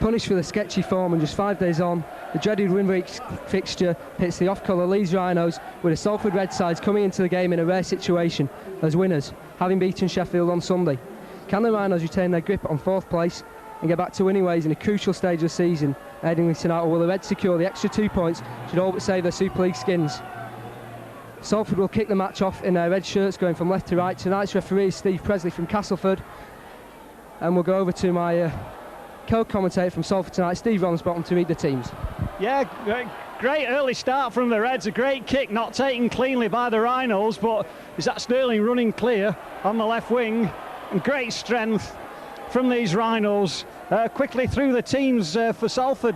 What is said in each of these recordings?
punished for the sketchy form, and just 5 days on, the dreaded Winwick fixture hits the off-colour Leeds Rhinos, with the Salford Red sides coming into the game in a rare situation as winners, having beaten Sheffield on Sunday. Can the Rhinos retain their grip on 4th place and get back to winning ways in a crucial stage of the season heading tonight, or will the Reds secure the extra 2 points should all but save their Super League skins? Salford will kick the match off in their red shirts, going from left to right. Tonight's referee is Steve Presley from Castleford, and we'll go over to my co-commentator from Salford tonight, Steve Ronsbottom, to read the teams. Yeah, great early start from the Reds, a great kick, not taken cleanly by the Rhinos, but is that Sterling running clear on the left wing, and great strength from these Rhinos. Quickly through the teams for Salford.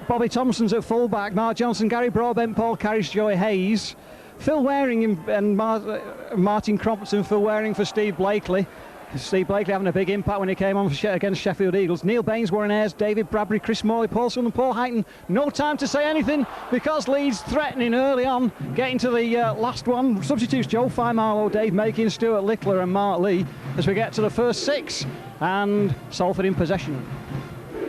Bobby Thompson's at fullback, Mark Johnson, Gary Broadbent, Paul Carriage, Joey Hayes, Phil Waring and Martin Crompton. Phil Waring for Steve Blakely. Steve Blakely having a big impact when he came on against Sheffield Eagles. Neil Baines, Warren Ayres, David Bradbury, Chris Morley, Paul Sun and Paul Heighton. No time to say anything because Leeds threatening early on, getting to the last one. Substitutes Joe Fimarlo, Dave Makin, Stuart Lickler and Mark Lee as we get to the first 6, and Salford in possession.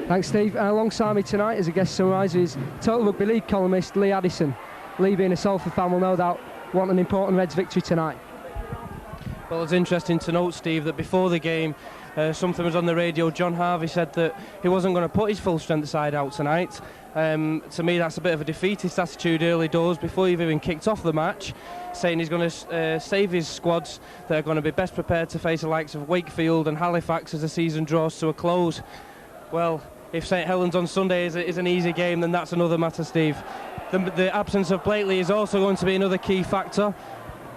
Thanks, Steve. Alongside me tonight as a guest summariser is Total Rugby League columnist Lee Addison. Lee, being a Salford fan, will no doubt want an important Reds victory tonight. Well, it's interesting to note, Steve, that before the game, something was on the radio. John Harvey said that he wasn't going to put his full strength side out tonight. To me, that's a bit of a defeatist attitude early doors before you've even kicked off the match, saying he's going to save his squads that are going to be best prepared to face the likes of Wakefield and Halifax as the season draws to a close. Well, if St Helens on Sunday is an easy game, then that's another matter, Steve. The absence of Blakely is also going to be another key factor.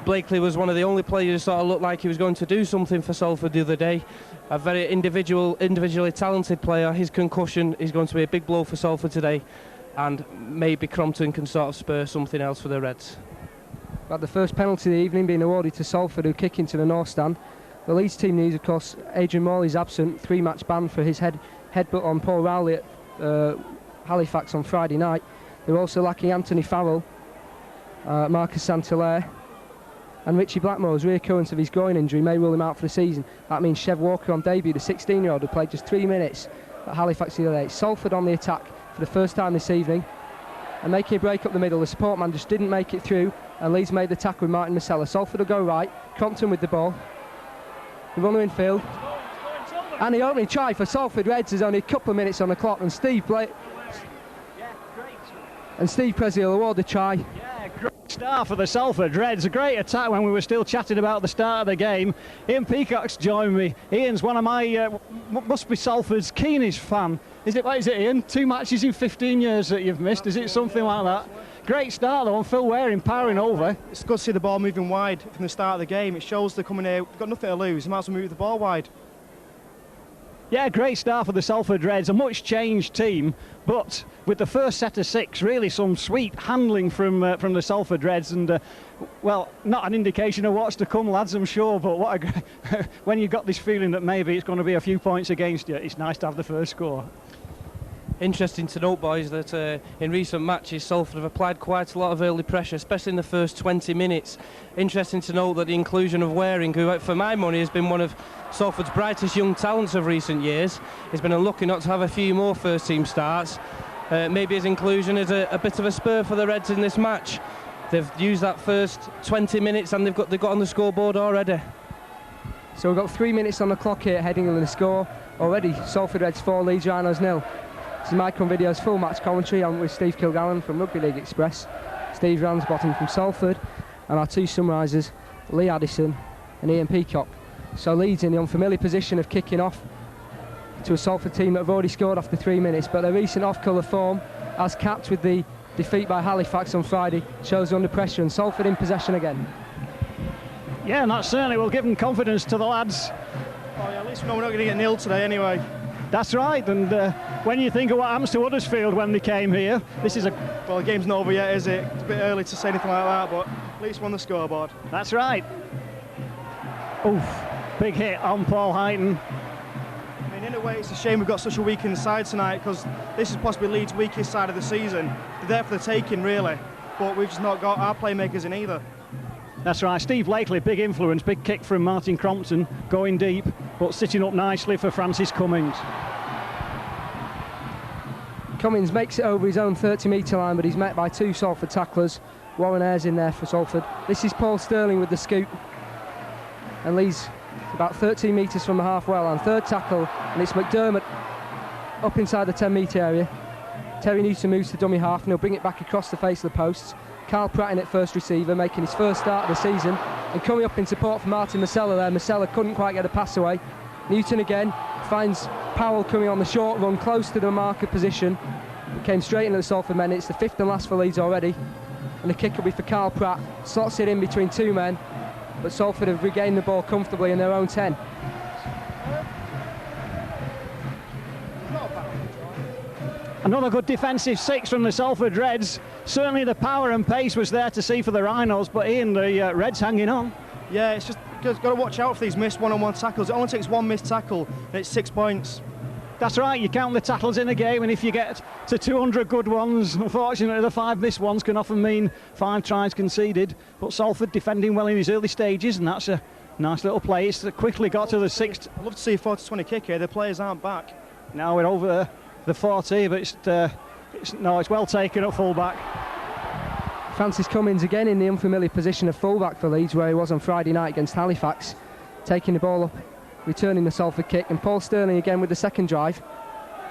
Blakely was one of the only players who sort of looked like he was going to do something for Salford the other day. A very individually talented player. His concussion is going to be a big blow for Salford today, and maybe Crompton can sort of spur something else for the Reds. But the first penalty of the evening being awarded to Salford, who kick into the North Stand. The Leeds team news, of course, Adrian Morley's absent, 3-match ban for his headbutt on Paul Rowley at Halifax on Friday night. They're also lacking Anthony Farrell, Marcus Santillaire, and Richie Blackmore's reoccurrence of his groin injury may rule him out for the season. That means Chev Walker on debut, the 16-year-old who played just 3 minutes at Halifax the other day. Salford on the attack for the first time this evening, and making a break up the middle. The support man just didn't make it through, and Leeds made the tackle with Martin Masella. Salford will go right, Crompton with the ball. The runner in field, and the opening try for Salford Reds is only a couple of minutes on the clock, and Steve Presley will award the try. Yeah, great start for the Salford Reds. A great attack when we were still chatting about the start of the game. Ian Peacock's joined me. Ian's one of my, must be Salford's keenest fan. Is it Ian? 2 matches in 15 years that you've missed. Is it something like that? Great start though, and Phil Waring powering over. It's good to see the ball moving wide from the start of the game. It shows they're coming here, they've got nothing to lose. They might as well move the ball wide. Yeah, great start for the Salford Reds, a much changed team, but with the first set of 6, really some sweet handling from the Salford Reds, and well, not an indication of what's to come, lads, I'm sure, but what when you've got this feeling that maybe it's going to be a few points against you, it's nice to have the first score. Interesting to note, boys, that in recent matches Salford have applied quite a lot of early pressure, especially in the first 20 minutes. Interesting to note that the inclusion of Waring, who for my money has been one of Salford's brightest young talents of recent years, has been unlucky not to have a few more first team starts. Maybe his inclusion is a bit of a spur for the Reds in this match. They've used that first 20 minutes and they've got on the scoreboard already. So we've got 3 minutes on the clock here, heading on the score already. Salford Reds 4, Leeds Rhinos 0. This is Micron Video's full match commentary. I'm with Steve Kilgallen from Rugby League Express, Steve Ransbottom from Salford, and our 2 summarisers, Lee Addison and Ian Peacock. So Leeds in the unfamiliar position of kicking off to a Salford team that have already scored after 3 minutes, but their recent off-colour form, as capped with the defeat by Halifax on Friday, shows under pressure, and Salford in possession again. Yeah, and that certainly will give them confidence to the lads. Oh yeah, at least we know we're not going to get nil today anyway. That's right, and when you think of what happens to Huddersfield when they came here, this is Well, the game's not over yet, is it? It's a bit early to say anything like that, but at least we're on the scoreboard. That's right. Oof, big hit on Paul Heighton. I mean, in a way, it's a shame we've got such a weakened side tonight, because this is possibly Leeds' weakest side of the season. They're there for the taking, really, but we've just not got our playmakers in either. That's right, Steve Blakely, big influence, big kick from Martin Crompton, going deep, but sitting up nicely for Francis Cummings. Cummins makes it over his own 30-metre line, but he's met by 2 Salford tacklers. Warren Ayres in there for Salford. This is Paul Sterling with the scoop. And Leeds about 13 metres from the halfway line. 3rd tackle, and it's McDermott up inside the 10-metre area. Terry Newton moves to dummy half, and he'll bring it back across the face of the posts. Carl Pratt in at first receiver, making his first start of the season. And coming up in support for Martin Masella there. Masella couldn't quite get a pass away. Newton again finds Powell coming on the short run, close to the marker position. It came straight into the Salford men. It's the 5th and last for Leeds already. And the kick will be for Carl Pratt. Slots it in between 2 men. But Salford have regained the ball comfortably in their own 10. Another good defensive 6 from the Salford Reds. Certainly the power and pace was there to see for the Rhinos, but Ian, the Reds hanging on. Yeah, it's just got to watch out for these missed one-on-one tackles. It only takes 1 missed tackle and it's 6 points. That's right, you count the tackles in a game, and if you get to 200 good ones, unfortunately the 5 missed ones can often mean 5 tries conceded. But Salford defending well in his early stages, and that's a nice little play. It's quickly got to the 6th. I'd love to see a 40-20 kick here. The players aren't back. Now we're over the 40, but it's well taken at full-back. Francis Cummins again in the unfamiliar position of full-back for Leeds, where he was on Friday night against Halifax, taking the ball up, returning the Salford kick. And Paul Sterling again with the second drive.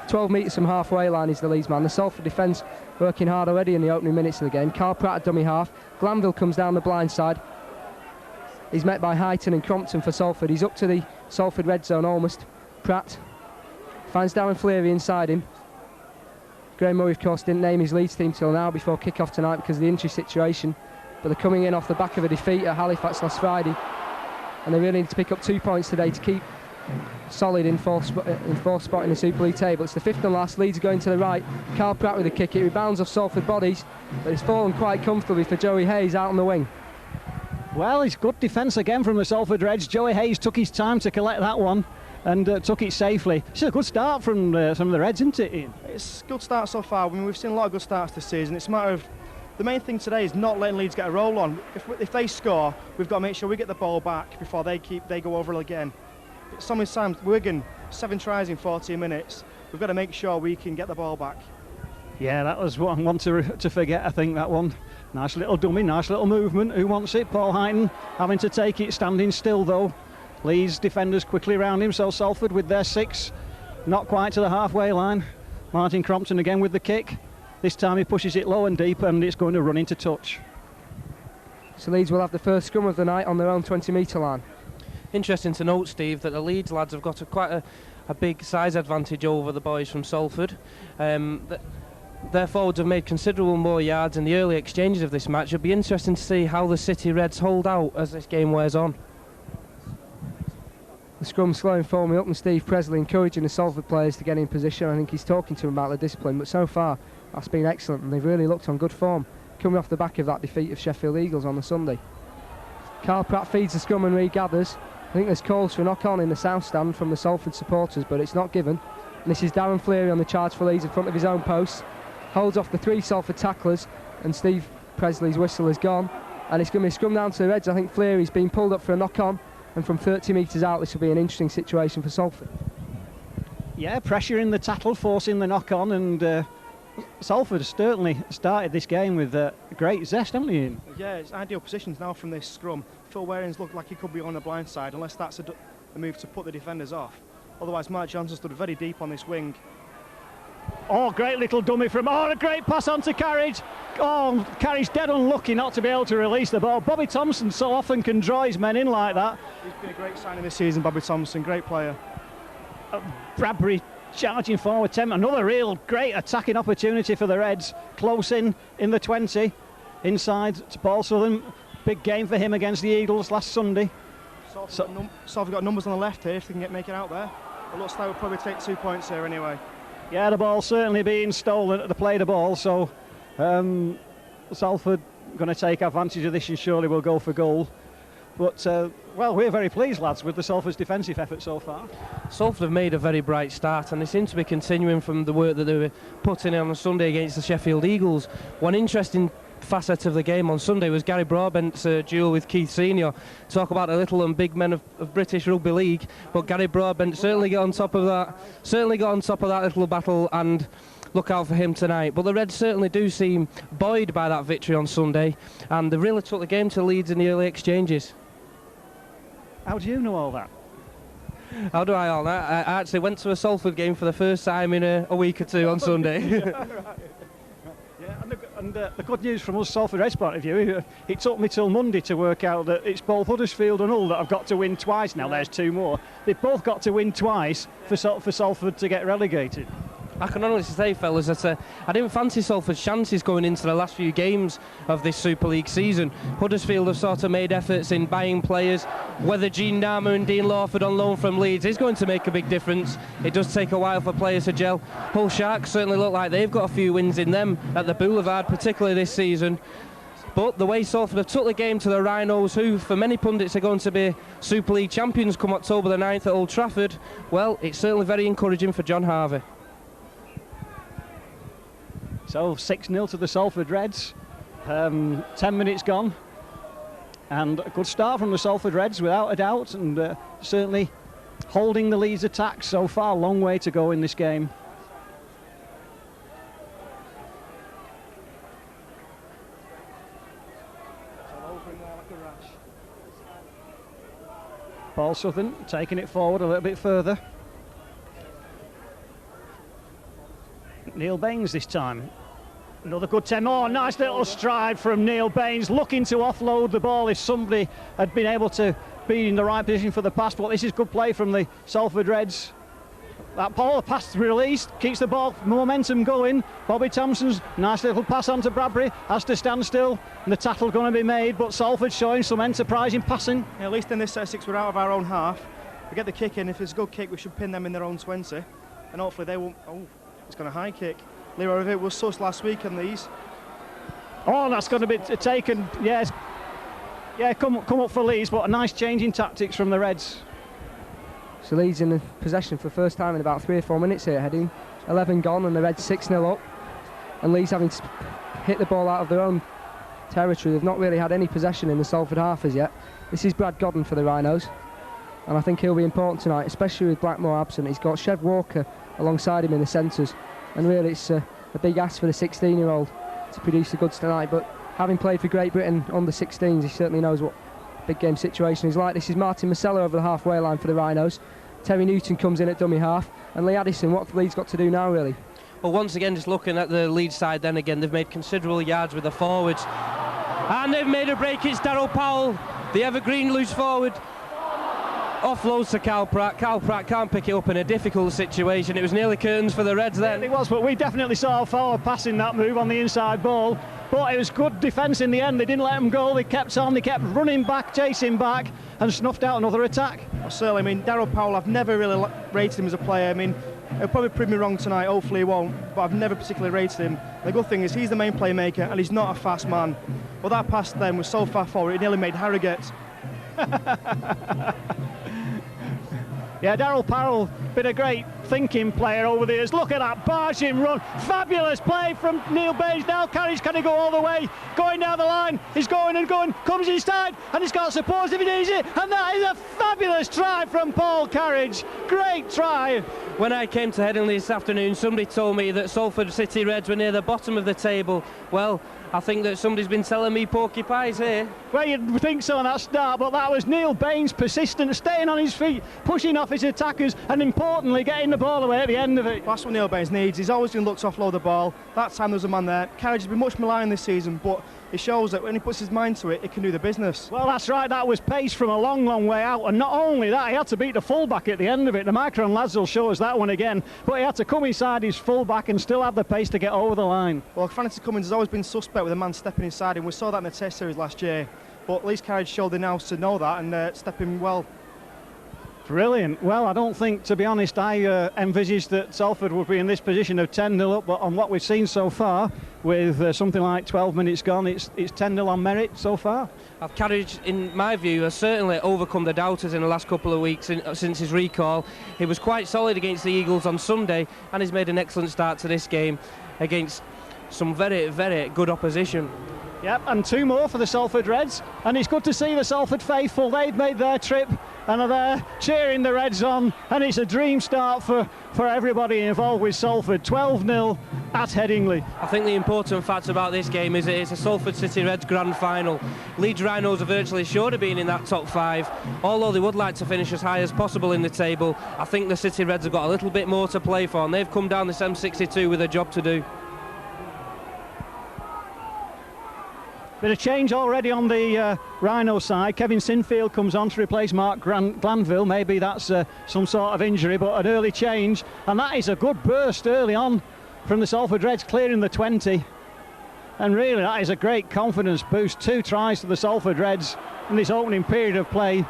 12 metres from halfway line is the Leeds man. The Salford defence working hard already in the opening minutes of the game. Carl Pratt at dummy half. Glanville comes down the blind side. He's met by Highton and Crompton for Salford. He's up to the Salford red zone almost. Pratt finds Darren Fleary inside him. Graham Murray, of course, didn't name his Leeds team till now before kick-off tonight because of the injury situation. But they're coming in off the back of a defeat at Halifax last Friday. And they really need to pick up 2 points today to keep solid in fourth spot in the Super League table. It's the 5th and last. Leeds are going to the right. Carl Pratt with a kick. It rebounds off Salford bodies, but it's fallen quite comfortably for Joey Hayes out on the wing. Well, it's good defence again from the Salford Reds. Joey Hayes took his time to collect that one and took it safely. It's a good start from some of the Reds, isn't it, Ian? It's a good start so far. I mean, we've seen a lot of good starts this season. It's a matter of the main thing today is not letting Leeds get a roll on. If they score, we've got to make sure we get the ball back before they go over again. So many times, Wigan, 7 tries in 14 minutes. We've got to make sure we can get the ball back. Yeah, that was one to forget, I think, that one. Nice little dummy, nice little movement. Who wants it? Paul Highton having to take it, standing still though. Leeds defenders quickly around him, so Salford with their 6, not quite to the halfway line. Martin Crompton again with the kick. This time he pushes it low and deep, and it's going to run into touch. So Leeds will have the first scrum of the night on their own 20-metre line. Interesting to note, Steve, that the Leeds lads have got quite a big size advantage over the boys from Salford. Their forwards have made considerable more yards in the early exchanges of this match. It'll be interesting to see how the City Reds hold out as this game wears on. The scrum's slowing forming up, and Steve Presley encouraging the Salford players to get in position. I think he's talking to them about the discipline, but so far that's been excellent, and they've really looked on good form coming off the back of that defeat of Sheffield Eagles on the Sunday. Carl Pratt feeds the scrum and regathers. I think there's calls for a knock-on in the south stand from the Salford supporters, but it's not given. And this is Darren Fleary on the charge for Leeds in front of his own post. Holds off the 3 Salford tacklers, and Steve Presley's whistle is gone. And it's going to be a scrum down to the Reds. I think Fleary's been pulled up for a knock-on, and from 30 metres out this will be an interesting situation for Salford. Yeah, pressure in the tackle, forcing the knock-on, and Salford has certainly started this game with great zest, haven't they, Ian? Yeah, it's ideal positions now from this scrum. Phil Waring's looked like he could be on the blind side, unless that's a move to put the defenders off. Otherwise, Mark Johnson stood very deep on this wing. Oh, great little dummy from... Oh, a great pass on to Carriage. Oh, Carriage dead unlucky not to be able to release the ball. Bobby Thompson so often can draw his men in like that. He's been a great signing this season, Bobby Thompson, great player. Bradbury charging forward, another real great attacking opportunity for the Reds. Close in the 20, inside to Paul Southern. Big game for him against the Eagles last Sunday. Salford got numbers on the left here if they can make it out there. It looks like we'll probably take 2 points here anyway. Yeah, the ball certainly being stolen at the play the ball, so Salford going to take advantage of this and surely will go for goal. But, well, we're very pleased, lads, with the Salford's defensive effort so far. Salford have made a very bright start, and they seem to be continuing from the work that they were putting in on Sunday against the Sheffield Eagles. One interesting facet of the game on Sunday was Gary Broadbent's duel with Keith Senior. Talk about the little and big men of British Rugby League, but Gary Broadbent certainly got on top of that little battle, and look out for him tonight. But the Reds certainly do seem buoyed by that victory on Sunday, and they really took the game to Leeds in the early exchanges. How do you know all that? How do I all that? I actually went to a Salford game for the first time in a week or two on Sunday. Yeah, and the good news from us Salford Reds point of view, it took me till Monday to work out that it's both Huddersfield and Hull that have got to win twice now. There's two more. They've both got to win twice for Salford to get relegated. I can honestly say, fellas, that I didn't fancy Salford's chances going into the last few games of this Super League season. Huddersfield have sort of made efforts in buying players. Whether Gene Dahmer and Dean Lawford on loan from Leeds is going to make a big difference. It does take a while for players to gel. Hull Sharks certainly look like they've got a few wins in them at the Boulevard, particularly this season. But the way Salford have took the game to the Rhinos, who for many pundits are going to be Super League champions come October the 9th at Old Trafford, well, it's certainly very encouraging for John Harvey. So 6-0 to the Salford Reds. 10 minutes gone. And a good start from the Salford Reds without a doubt, and certainly holding the Leeds attack so far. Long way to go in this game. Paul Southern taking it forward a little bit further. Neil Baines this time. Another good 10. Oh, nice little stride from Neil Baines, looking to offload the ball if somebody had been able to be in the right position for the pass. But this is good play from the Salford Reds. That ball pass released, keeps the ball momentum going. Bobby Thompson's nice little pass on to Bradbury, has to stand still, and the tackle going to be made. But Salford showing some enterprising passing. Yeah, at least in this set of 6 we're out of our own half. We get the kick in. If it's a good kick, we should pin them in their own 20, and hopefully they won't. Oh, it's going to high kick. Leroy Rivet was sus last week on these. Oh, that's going to be taken. Yes, yeah, come up for Leeds, but a nice change in tactics from the Reds. So Leeds in the possession for the first time in about 3 or 4 minutes here, heading 11 gone, and the Reds 6-0 up. And Leeds having to hit the ball out of their own territory. They've not really had any possession in the Salford half as yet. This is Brad Godden for the Rhinos, and I think he'll be important tonight, especially with Blackmore absent. He's got Chev Walker alongside him in the centres, and really it's a big ask for the 16-year-old to produce the goods tonight. But having played for Great Britain under 16s, he certainly knows what big game situation is like. This is Martin Masella over the halfway line for the Rhinos. Terry Newton comes in at dummy half, and Lee Addison. What have Leeds got to do now, really? Well, once again, just looking at the Leeds side, then again, they've made considerable yards with the forwards, and they've made a break. It's Darryl Powell, the evergreen loose forward, offloads to Cal Pratt. Cal Pratt can't pick it up in a difficult situation. It was nearly curtains for the Reds then. It was, but we definitely saw forward passing that move on the inside ball. But it was good defence in the end. They didn't let them go. They kept on. They kept running back, chasing back, and snuffed out another attack. Well, certainly, I mean, Darryl Powell, I've never really rated him as a player. I mean, he'll probably prove me wrong tonight. Hopefully he won't. But I've never particularly rated him. The good thing is he's the main playmaker, and he's not a fast man. But that pass then was so far forward, it nearly made Harrogate. Yeah, Darryl Powell, been a great thinking player over the years. Look at that barging run. Fabulous play from Neil Baines. Now Carriage, can he go all the way? Going down the line. He's going and going. Comes inside, and he's got support if he needs it. And that is a fabulous try from Paul Carriage. Great try. When I came to Headingley this afternoon, somebody told me that Salford City Reds were near the bottom of the table. Well, I think that somebody's been telling me porcupines here. Well, you'd think so on that start, but that was Neil Baines persistent, staying on his feet, pushing off his attackers, and importantly getting the ball away at the end of it. That's what Neil Baines needs. He's always going to look to offload the ball. That time there was a man there. Carriage has been much maligned this season, but it shows that when he puts his mind to it, he can do the business. Well, that's right. That was pace from a long, long way out. And not only that, he had to beat the fullback at the end of it. The Micron lads will show us that one again. But he had to come inside his fullback and still have the pace to get over the line. Well, Francis Cummins has always been suspect with a man stepping inside him. We saw that in the Test series last year. But at least Carriage showed the nous to know that and step in well. Brilliant. Well, I don't think, to be honest, I envisaged that Salford would be in this position of 10-0 up, but on what we've seen so far, with something like 12 minutes gone, it's 10-0 on merit so far. Carriage, in my view, has certainly overcome the doubters in the last couple of weeks since his recall. He was quite solid against the Eagles on Sunday, and he's made an excellent start to this game against some very, very good opposition. Yep, and 2 more for the Salford Reds, and it's good to see the Salford faithful. They've made their trip and are there cheering the Reds on, and it's a dream start for everybody involved with Salford. 12-0 at Headingley. I think the important fact about this game is it's a Salford City Reds grand final. Leeds Rhinos are virtually sure of being in that top 5, although they would like to finish as high as possible in the table. I think the City Reds have got a little bit more to play for, and they've come down this M62 with a job to do. Bit of change already on the Rhino side. Kevin Sinfield comes on to replace Mark Glanville. Maybe that's some sort of injury, but an early change. And that is a good burst early on from the Salford Reds, clearing the 20. And really, that is a great confidence boost. 2 tries to the Salford Reds in this opening period of play.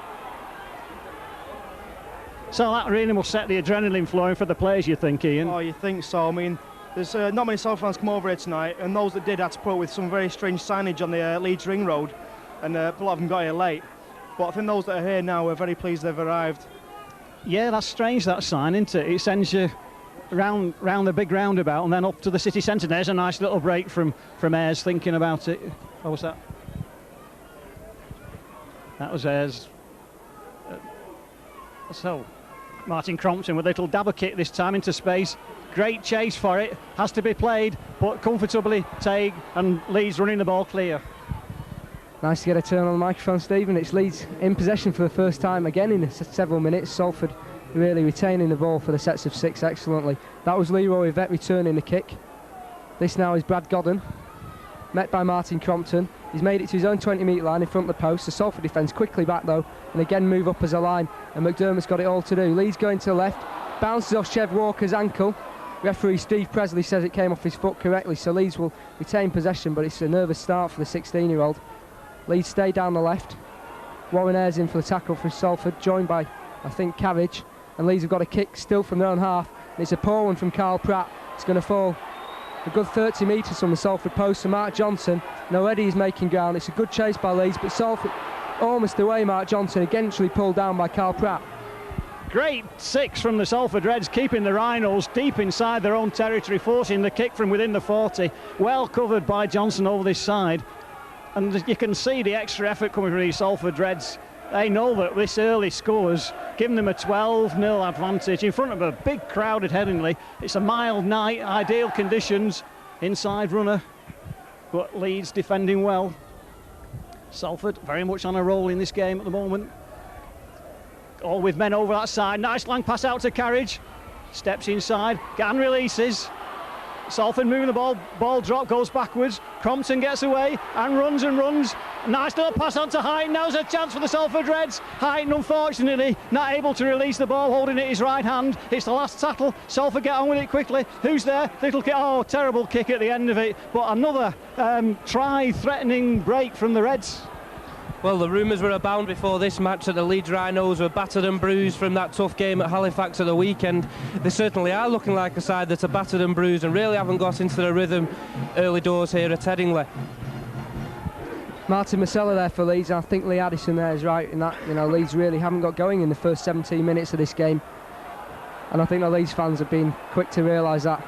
So that really will set the adrenaline flowing for the players, you think, Ian? Oh, you think so? I mean, there's not many Salford fans come over here tonight, and those that did had to put up with some very strange signage on the Leeds Ring Road, and a lot of them got here late. But I think those that are here now are very pleased they've arrived. Yeah, that's strange, that sign, isn't it? It sends you round the big roundabout and then up to the city centre. There's a nice little break from Ayres thinking about it. What was that? That was Ayres. So, Martin Crompton with a little dabber kick this time into space. Great chase for it, has to be played, but comfortably Tague and Leeds running the ball clear. Nice to get a turn on the microphone, Stephen. It's Leeds in possession for the first time again in several minutes. Salford really retaining the ball for the sets of 6 excellently. That was Leroy Yvette returning the kick. This now is Brad Godden, met by Martin Crompton. He's made it to his own 20-metre line in front of the post. The Salford defence quickly back though, and again move up as a line, and McDermott's got it all to do. Leeds going to the left, bounces off Chev Walker's ankle. Referee Steve Presley says it came off his foot correctly, so Leeds will retain possession, but it's a nervous start for the 16-year-old. Leeds stay down the left. Warren Ayres in for the tackle for Salford, joined by, I think, Carriage. And Leeds have got a kick still from their own half. And it's a poor one from Carl Pratt. It's going to fall a good 30 metres from the Salford post to Mark Johnson. And already he's making ground. It's a good chase by Leeds, but Salford almost away. Mark Johnson eventually pulled down by Carl Pratt. Great 6 from the Salford Reds, keeping the Rhinos deep inside their own territory, forcing the kick from within the 40. Well covered by Johnson over this side. And you can see the extra effort coming from these Salford Reds. They know that this early scores giving them a 12-0 advantage in front of a big crowd at Headingley. It's a mild night, ideal conditions, inside runner, but Leeds defending well. Salford very much on a roll in this game at the moment. All with men over that side. Nice long pass out to Carriage. Steps inside, and releases. Salford moving the ball drop, goes backwards. Crompton gets away and runs and runs. Nice little pass on to Heighton. Now's a chance for the Salford Reds. Heighton, unfortunately, not able to release the ball, holding it his right hand. It's the last tackle. Salford get on with it quickly. Who's there? Little kick. Oh, terrible kick at the end of it. But another try-threatening break from the Reds. Well, the rumours were abound before this match that the Leeds Rhinos were battered and bruised from that tough game at Halifax at the weekend. They certainly are looking like a side that are battered and bruised and really haven't got into the rhythm early doors here at Headingley. Martin Masella there for Leeds, and I think Lee Addison there is right in that, Leeds really haven't got going in the first 17 minutes of this game. And I think the Leeds fans have been quick to realise that.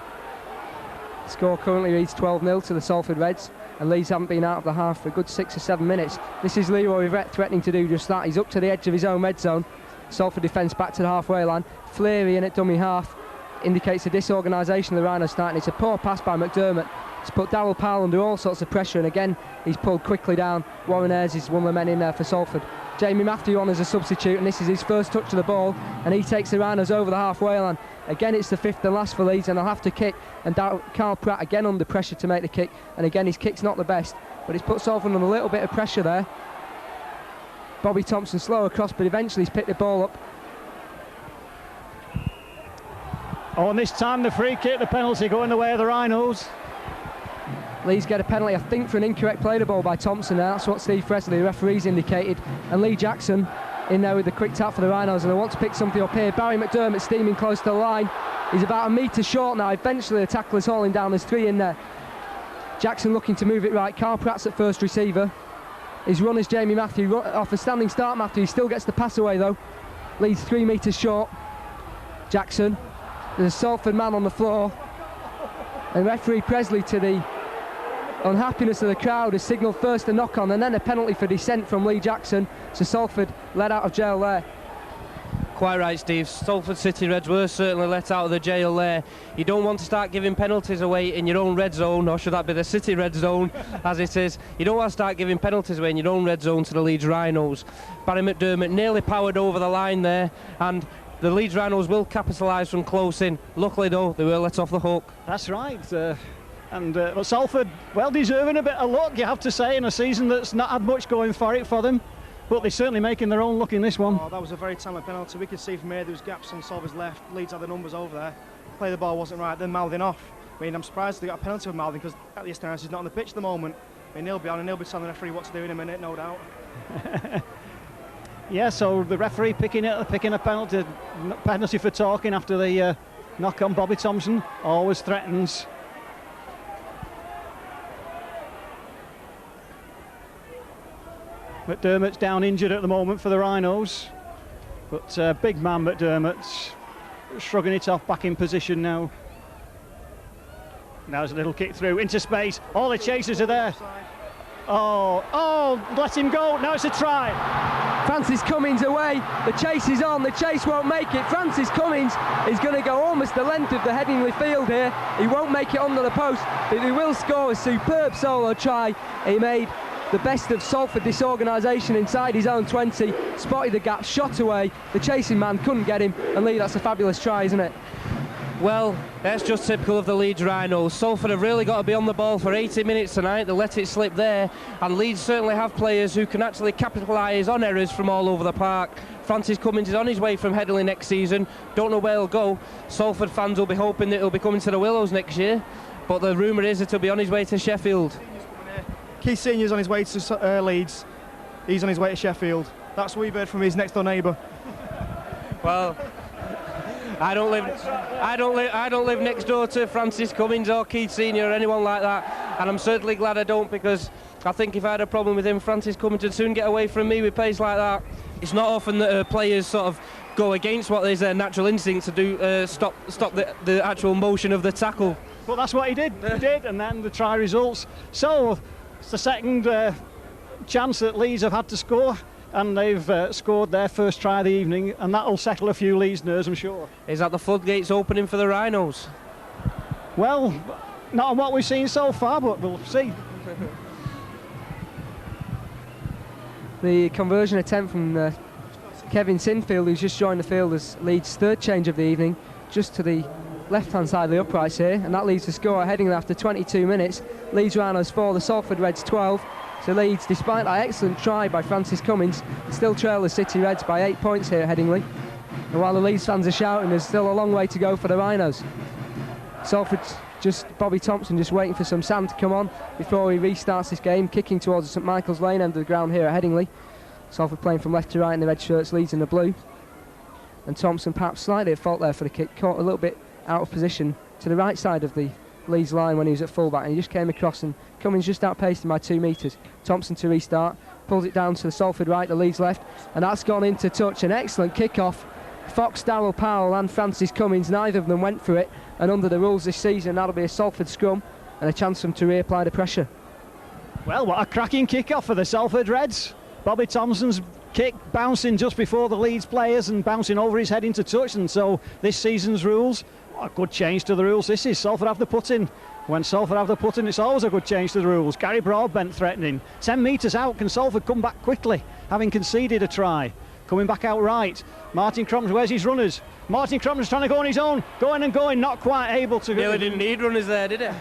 The score currently reads 12-0 to the Salford Reds, and Leeds haven't been out of the half for a good 6 or 7 minutes. This is Leroy Yvette threatening to do just that. He's up to the edge of his own red zone. Salford defence back to the halfway line. Fleary in at dummy half indicates a disorganisation of the Rhinos starting. It's a poor pass by McDermott. It's put Darryl Powell under all sorts of pressure, and again he's pulled quickly down. Warren Ayres is one of the men in there for Salford. Jamie Matthew on as a substitute, and this is his first touch of the ball, and he takes the Rhinos over the halfway line. Again, it's the 5th and last for Leeds, and they'll have to kick, and Carl Pratt again under pressure to make the kick, and again his kick's not the best, but it's put Salford under a little bit of pressure there. Bobby Thompson slow across, but eventually he's picked the ball up. Oh, and this time the free kick, the penalty going the way of the Rhinos. Leeds get a penalty, I think, for an incorrect play the ball by Thompson there. That's what Steve Presley, the referee's indicated. And Lee Jackson in there with the quick tap for the Rhinos, and they want to pick something up here. Barry McDermott steaming close to the line. He's about a metre short now. Eventually the tackle is hauling down. There's 3 in there. Jackson looking to move it right. Carl Pratt's at first receiver. His run is Jamie Matthew. Off a standing start, Matthew. He still gets the pass away though. Leeds 3 metres short. Jackson. There's a Salford man on the floor. And referee Presley, to the unhappiness of the crowd, has signalled first a knock-on and then a penalty for dissent from Lee Jackson. So Salford let out of jail there. quite right, Steve. Salford City Reds were certainly let out of the jail there. You don't want to start giving penalties away in your own red zone, or should that be the City Red Zone, as it is. You don't want to start giving penalties away in your own red zone to the Leeds Rhinos. Barry McDermott nearly powered over the line there, and the Leeds Rhinos will capitalise from close in. Luckily, though, they were let off the hook. That's right. But Salford, well deserving a bit of luck, you have to say, in a season that's not had much going for them. But they're certainly making their own luck in this one. Oh, that was a very timely penalty. We could see from here there was gaps on Salford's left. Leeds had the numbers over there. Play the ball wasn't right, then mouthing off. I mean, I'm surprised they got a penalty for mouthing because Atlius Terrace is not on the pitch at the moment. I mean, he'll be on and he'll be telling the referee what to do in a minute, no doubt. Yeah, so the referee picking a penalty for talking after the knock on Bobby Thompson. Always threatens. McDermott's down injured at the moment for the Rhinos, but big man McDermott's shrugging it off, back in position now. Now there's a little kick through into space. All the chasers are there. Oh, let him go. Now it's a try. Francis Cummings away. The chase is on. The chase won't make it. Francis Cummings is going to go almost the length of the Headingley field here. He won't make it under the post, but he will score a superb solo try. He made the best of Salford disorganisation inside his own 20, spotted the gap, shot away, the chasing man couldn't get him, and Lee, that's a fabulous try, isn't it? Well, that's just typical of the Leeds Rhinos. Salford have really got to be on the ball for 80 minutes tonight. They let it slip there, and Leeds certainly have players who can actually capitalise on errors from all over the park. Francis Cummings is on his way from Headingley next season. Don't know where he'll go. Salford fans will be hoping that he'll be coming to the Willows next year, but the rumour is that he'll be on his way to Sheffield. Keith Senior's on his way to Leeds. He's on his way to Sheffield. That's what we've heard from his next door neighbour. Well, I don't live next door to Francis Cummings or Keith Senior or anyone like that, and I'm certainly glad I don't, because I think if I had a problem with him, Francis Cummings would soon get away from me with pace like that. It's not often that players sort of go against what is their natural instinct to do, stop the actual motion of the tackle. But that's what he did. He did, and then the try results. So it's the second chance that Leeds have had to score, and they've scored their first try of the evening, and that'll settle a few Leeds nerves, I'm sure. Is that the floodgates opening for the Rhinos? Well, not on what we've seen so far, but we'll see. The conversion attempt from Kevin Sinfield, who's just joined the field as Leeds' third change of the evening, just to the left-hand side of the uprights here, and that leads to score Headingley after 22 minutes. Leeds Rhinos 4, the Salford Reds 12. So Leeds, despite that excellent try by Francis Cummings, still trail the City Reds by 8 points here at Headingley. And while the Leeds fans are shouting, there's still a long way to go for the Rhinos. Salford's just Bobby Thompson just waiting for some sand to come on before he restarts this game, kicking towards the St Michael's Lane end of the ground here at Headingley. Salford playing from left to right in the red shirts, Leeds in the blue. And Thompson perhaps slightly at fault there for the kick, caught a little bit out of position to the right side of the Leeds line when he was at fullback, and he just came across, and Cummings just outpaced him by 2 metres. Thompson to restart, pulls it down to the Salford right, the Leeds left, and that's gone into touch. An excellent kick-off. Fox, Darrell Powell and Francis Cummings, neither of them went for it, and under the rules this season that'll be a Salford scrum and a chance for them to reapply the pressure. Well, what a cracking kick-off for the Salford Reds. Bobby Thompson's kick bouncing just before the Leeds players and bouncing over his head into touch, and so this season's rules, a good change to the rules. This is Salford have the put-in. When Salford have the put-in, it's always a good change to the rules. Gary Broadbent threatening. 10 metres out, can Salford come back quickly, having conceded a try? Coming back out right. Martin Crompton, where's his runners? Martin Crompton's trying to go on his own. Going and going, not quite able to. Really didn't need runners there, did it?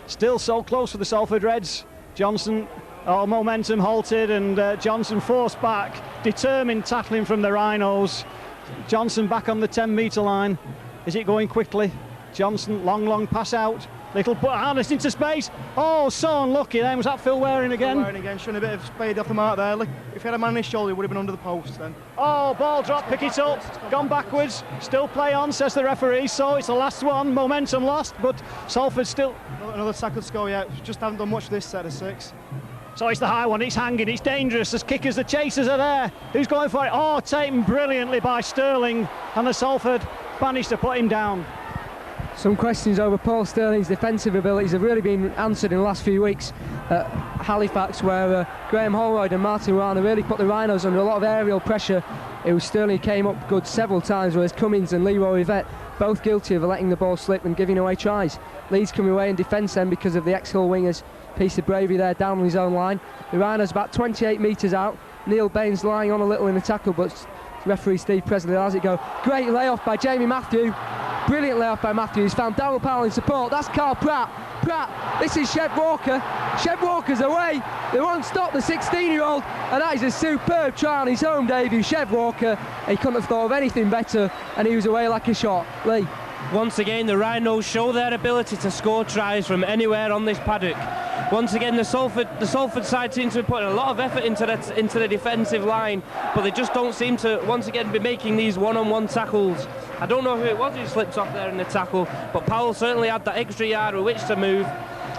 Still so close for the Salford Reds. Johnson, momentum halted, and Johnson forced back. Determined tackling from the Rhinos. Johnson back on the 10-metre line. Is it going quickly? Johnson, long pass out. Little put harnessed into space. Oh, so unlucky then. Was that Phil Waring again? Phil Waring again, showing a bit of speed off the mark there. Look, if he had a man on his shoulder, he would have been under the post then. Oh, ball drop, pick it up. Gone backwards. Still play on, says the referee. So it's the last one. Momentum lost, but Salford still. Another tackle score, yeah. Just haven't done much this set of 6. So it's the high one, it's hanging, it's dangerous. There's kickers, the chasers are there. Who's going for it? Oh, taken brilliantly by Sterling, and the Salford managed to put him down. Some questions over Paul Sterling's defensive abilities have really been answered in the last few weeks at Halifax, where Graham Holroyd and Martin Warner really put the Rhinos under a lot of aerial pressure It was Sterling who came up good several times, whereas Cummins and Leroy Yvette both guilty of letting the ball slip and giving away tries. Leeds coming away in defence then because of the ex-Hull winger's piece of bravery there down on his own line. The Rhinos about 28 metres out. Neil Baines lying on a little in the tackle, but referee Steve Presley has it go. Great layoff by Jamie Matthew. Brilliant layoff by Matthew. He's found Darryl Powell in support. That's Carl Pratt. This is Chev Walker. Chev Walker's away. They won't stop the 16-year-old, and that is a superb try on his home debut. Chev Walker, he couldn't have thought of anything better, and he was away like a shot. Lee. Once again, the Rhinos show their ability to score tries from anywhere on this paddock. Once again, the Salford side seems to be putting a lot of effort into the defensive line, but they just don't seem to, once again, be making these one-on-one tackles. I don't know who it was who slipped off there in the tackle, but Powell certainly had that extra yard with which to move,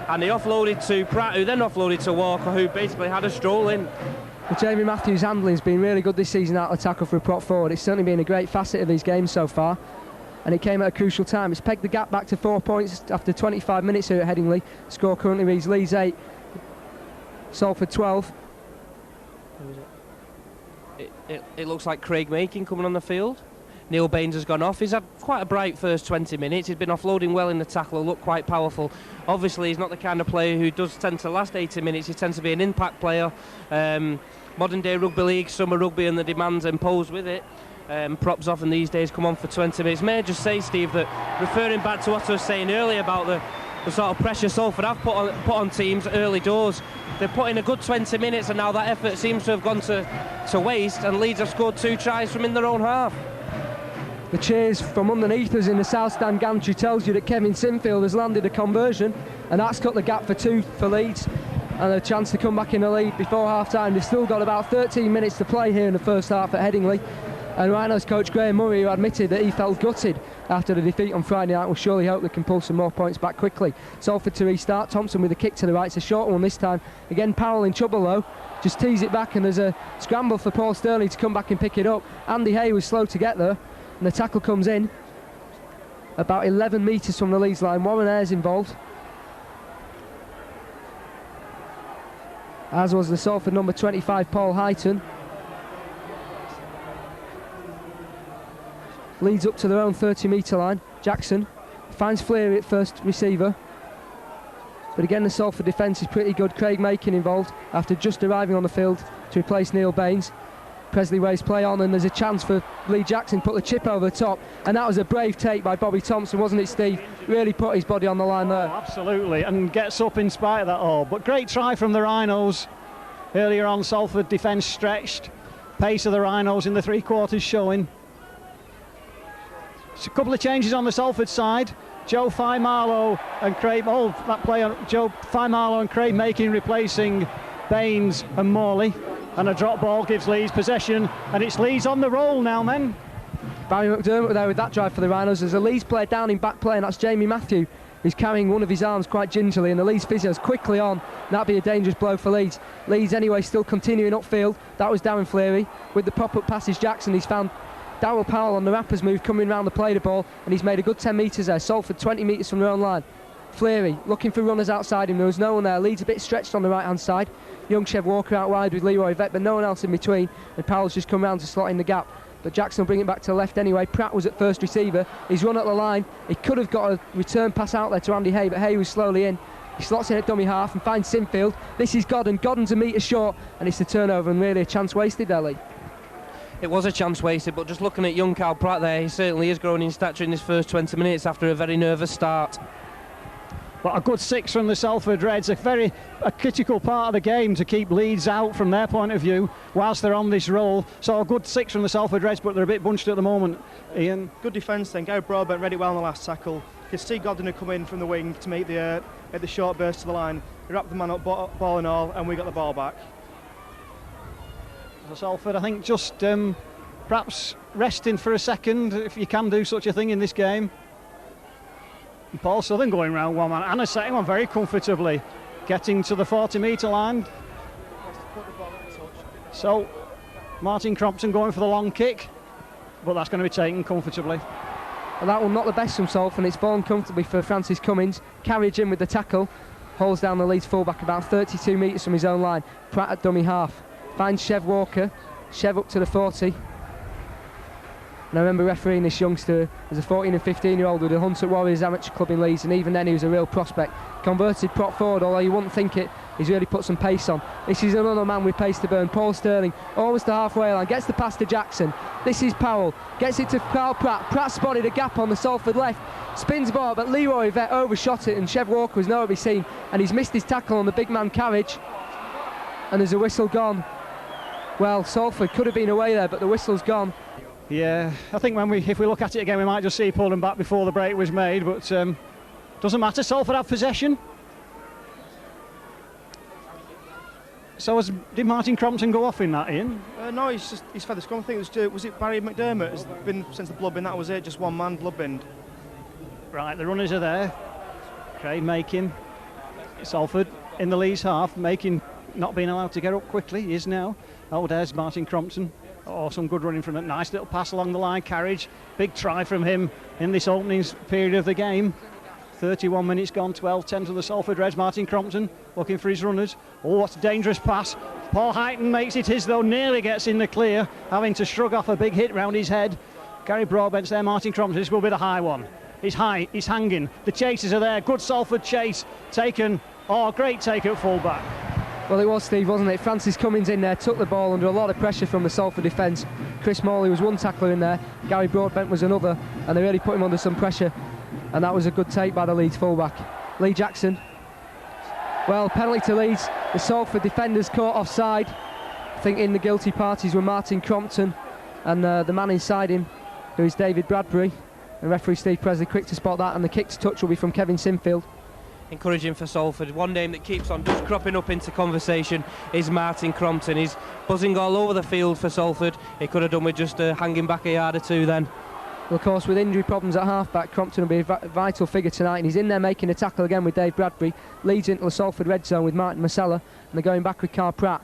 and he offloaded to Pratt, who then offloaded to Walker, who basically had a stroll in. Well, Jamie Matthews' handling has been really good this season out of the tackle for a prop forward. It's certainly been a great facet of these games so far, and it came at a crucial time. It's pegged the gap back to 4 points after 25 minutes here at Headingley. Score currently reads Leeds 8, Salford 12. It looks like Craig Makin coming on the field. Neil Baines has gone off. He's had quite a bright first 20 minutes. He's been offloading well in the tackle, looked quite powerful. Obviously, he's not the kind of player who does tend to last 80 minutes. He tends to be an impact player. Modern day rugby league, summer rugby, and the demands imposed with it. Props often these days come on for 20 minutes. May I just say, Steve, that referring back to what I was saying earlier about the sort of pressure Salford have put on teams early doors, they've put in a good 20 minutes, and now that effort seems to have gone to waste, and Leeds have scored 2 tries from in their own half. The cheers from underneath us in the South Stand gantry tells you that Kevin Sinfield has landed a conversion, and that's cut the gap for 2 for Leeds, and a chance to come back in the lead before half-time. They've still got about 13 minutes to play here in the first half at Headingley, and Rhinos coach Graham Murray, who admitted that he felt gutted after the defeat on Friday night, will surely hope they can pull some more points back quickly. Salford to restart. Thompson with a kick to the right. It's a short one this time. Again, Powell in trouble though. Just tees it back, and there's a scramble for Paul Sterling to come back and pick it up. Andy Hay was slow to get there, and the tackle comes in about 11 metres from the Leeds line. Warren Ayres involved, as was the Salford number 25, Paul Heighton. Leads up to their own 30-metre line. Jackson finds Fleary at first receiver, but again the Salford defence is pretty good. Craig Makin involved after just arriving on the field to replace Neil Baines. Presley Way's play on, and there's a chance for Lee Jackson to put the chip over the top, and that was a brave take by Bobby Thompson, wasn't it, Steve? Really put his body on the line there. Oh, absolutely, and gets up in spite of that all. But great try from the Rhinos. Earlier on, Salford defence stretched. Pace of the Rhinos in the 3 quarters showing. A couple of changes on the Salford side. Joe Fai-Marlow and Craig, that play on Joe Fai-Marlow and Craig Makin replacing Baines and Morley, and a drop ball gives Leeds possession, and it's Leeds on the roll now, men. Barry McDermott there with that drive for the Rhinos. There's a Leeds player down in back play, and that's Jamie Matthew, who's carrying one of his arms quite gingerly, and the Leeds physio's quickly on. That'd be a dangerous blow for Leeds. Leeds anyway still continuing upfield. That was Darren Fleary with the pop-up passage. Jackson, he's found Darryl Powell on the Rappers move, coming round the play the ball, and he's made a good 10 metres there. Salford 20 metres from their own line. Fleary looking for runners outside him. There was no one there. Leeds a bit stretched on the right hand side. Young Chev Walker out wide with Leroy Yvette, but no one else in between, and Powell's just come round to slot in the gap, but Jackson will bring it back to the left anyway. Pratt was at first receiver. He's run at the line. He could have got a return pass out there to Andy Hay, but Hay was slowly in. He slots in at dummy half and finds Sinfield. This is Godden's a metre short, and it's the turnover, and really a chance wasted there, Lee. It was a chance wasted, but just looking at young Carl Pratt there, he certainly is growing in stature in his first 20 minutes after a very nervous start. But a good 6 from the Salford Reds, a critical part of the game to keep Leeds out from their point of view whilst they're on this roll. So a good 6 from the Salford Reds, but they're a bit bunched at the moment. Ian? Good defence then. Gary Broadbent read it well on the last tackle. You can see Godden had come in from the wing to make the short burst to the line. He wrapped the man up, ball and all, and we got the ball back. So Salford, I think, just perhaps resting for a second, if you can do such a thing in this game. And Paul Southern going round one man and a second one very comfortably, getting to the 40-metre line. So Martin Crompton going for the long kick, but that's going to be taken comfortably. And that one not the best from Salford, and it's fallen comfortably for Francis Cummins. Carriage in with the tackle, holds down the Leeds fullback about 32 metres from his own line. Pratt at dummy half finds Chev Walker. Chev up to the 40. And I remember refereeing this youngster as a 14 and 15-year-old with the Hunt at Warriors Amateur Club in Leeds, and even then he was a real prospect. Converted prop forward, although you wouldn't think it, he's really put some pace on. This is another man with pace to burn, Paul Sterling, almost the halfway line, gets the pass to Jackson. This is Powell, gets it to Carl Pratt. Pratt spotted a gap on the Salford left, spins the ball, but Leroy Vet overshot it, and Chev Walker was nowhere to be seen, and he's missed his tackle on the big man Carriage, and there's a whistle gone. Well, Salford could have been away there, but the whistle's gone. Yeah, I think if we look at it again, we might just see pulling back before the break was made, but doesn't matter. Salford have possession. So did Martin Crompton go off in that, Ian? No, he's fed the scrum. I think was it Barry McDermott has been since the blood bin. That was it, just one man blood binned. Right, the runners are there. Craig Makin, Salford in the Leeds half, Makin not being allowed to get up quickly. He is now. Oh, there's Martin Crompton. Oh, some good running from it. Nice little pass along the line. Carriage. Big try from him in this opening period of the game. 31 minutes gone, 12-10 to the Salford Reds. Martin Crompton looking for his runners. Oh, what a dangerous pass. Paul Heighton makes it his, though, nearly gets in the clear, having to shrug off a big hit round his head. Gary Broadbent's there, Martin Crompton. This will be the high one. He's high, he's hanging. The chasers are there. Good Salford chase taken. Oh, great take at full-back. Well, it was, Steve, wasn't it? Francis Cummins in there, took the ball under a lot of pressure from the Salford defence. Chris Morley was one tackler in there, Gary Broadbent was another, and they really put him under some pressure, and that was a good take by the Leeds fullback. Lee Jackson. Well, penalty to Leeds. The Salford defenders caught offside. I think in the guilty parties were Martin Crompton and the man inside him, who is David Bradbury. And referee Steve Presley quick to spot that, and the kick to touch will be from Kevin Sinfield. Encouraging for Salford. One name that keeps on just cropping up into conversation is Martin Crompton. He's buzzing all over the field for Salford. He could have done with just hanging back a yard or two then. Well, of course, with injury problems at half-back, Crompton will be a vital figure tonight, and he's in there making a tackle again with Dave Bradbury. Leads into the Salford red zone with Martin Masella, and they're going back with Carl Pratt.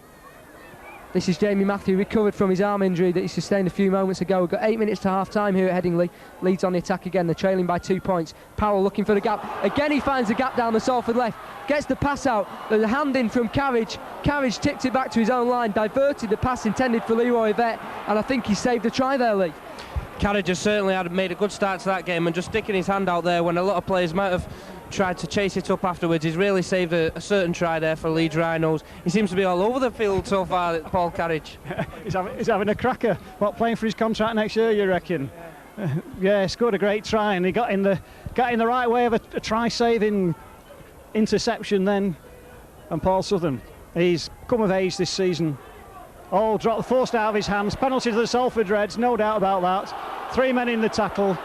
This is Jamie Matthew, recovered from his arm injury that he sustained a few moments ago. We've got 8 minutes to half-time here at Headingley. Leeds on the attack again, they're trailing by 2 points. Powell looking for the gap. Again he finds the gap down the Salford left. Gets the pass out, there's a hand in from Carriage. Carriage tipped it back to his own line, diverted the pass intended for Leroy Vet, and I think he saved a try there, Lee. Carriage has certainly made a good start to that game, and just sticking his hand out there when a lot of players might have tried to chase it up afterwards. He's really saved a certain try there for Leeds Rhinos. He seems to be all over the field so far, Paul Carriage. he's having a cracker. What, playing for his contract next year, you reckon? Yeah, scored a great try, and he got in the right way of a try-saving interception then. And Paul Southern, he's come of age this season. Oh, forced out of his hands. Penalty to the Salford Reds, no doubt about that. 3 men in the tackle.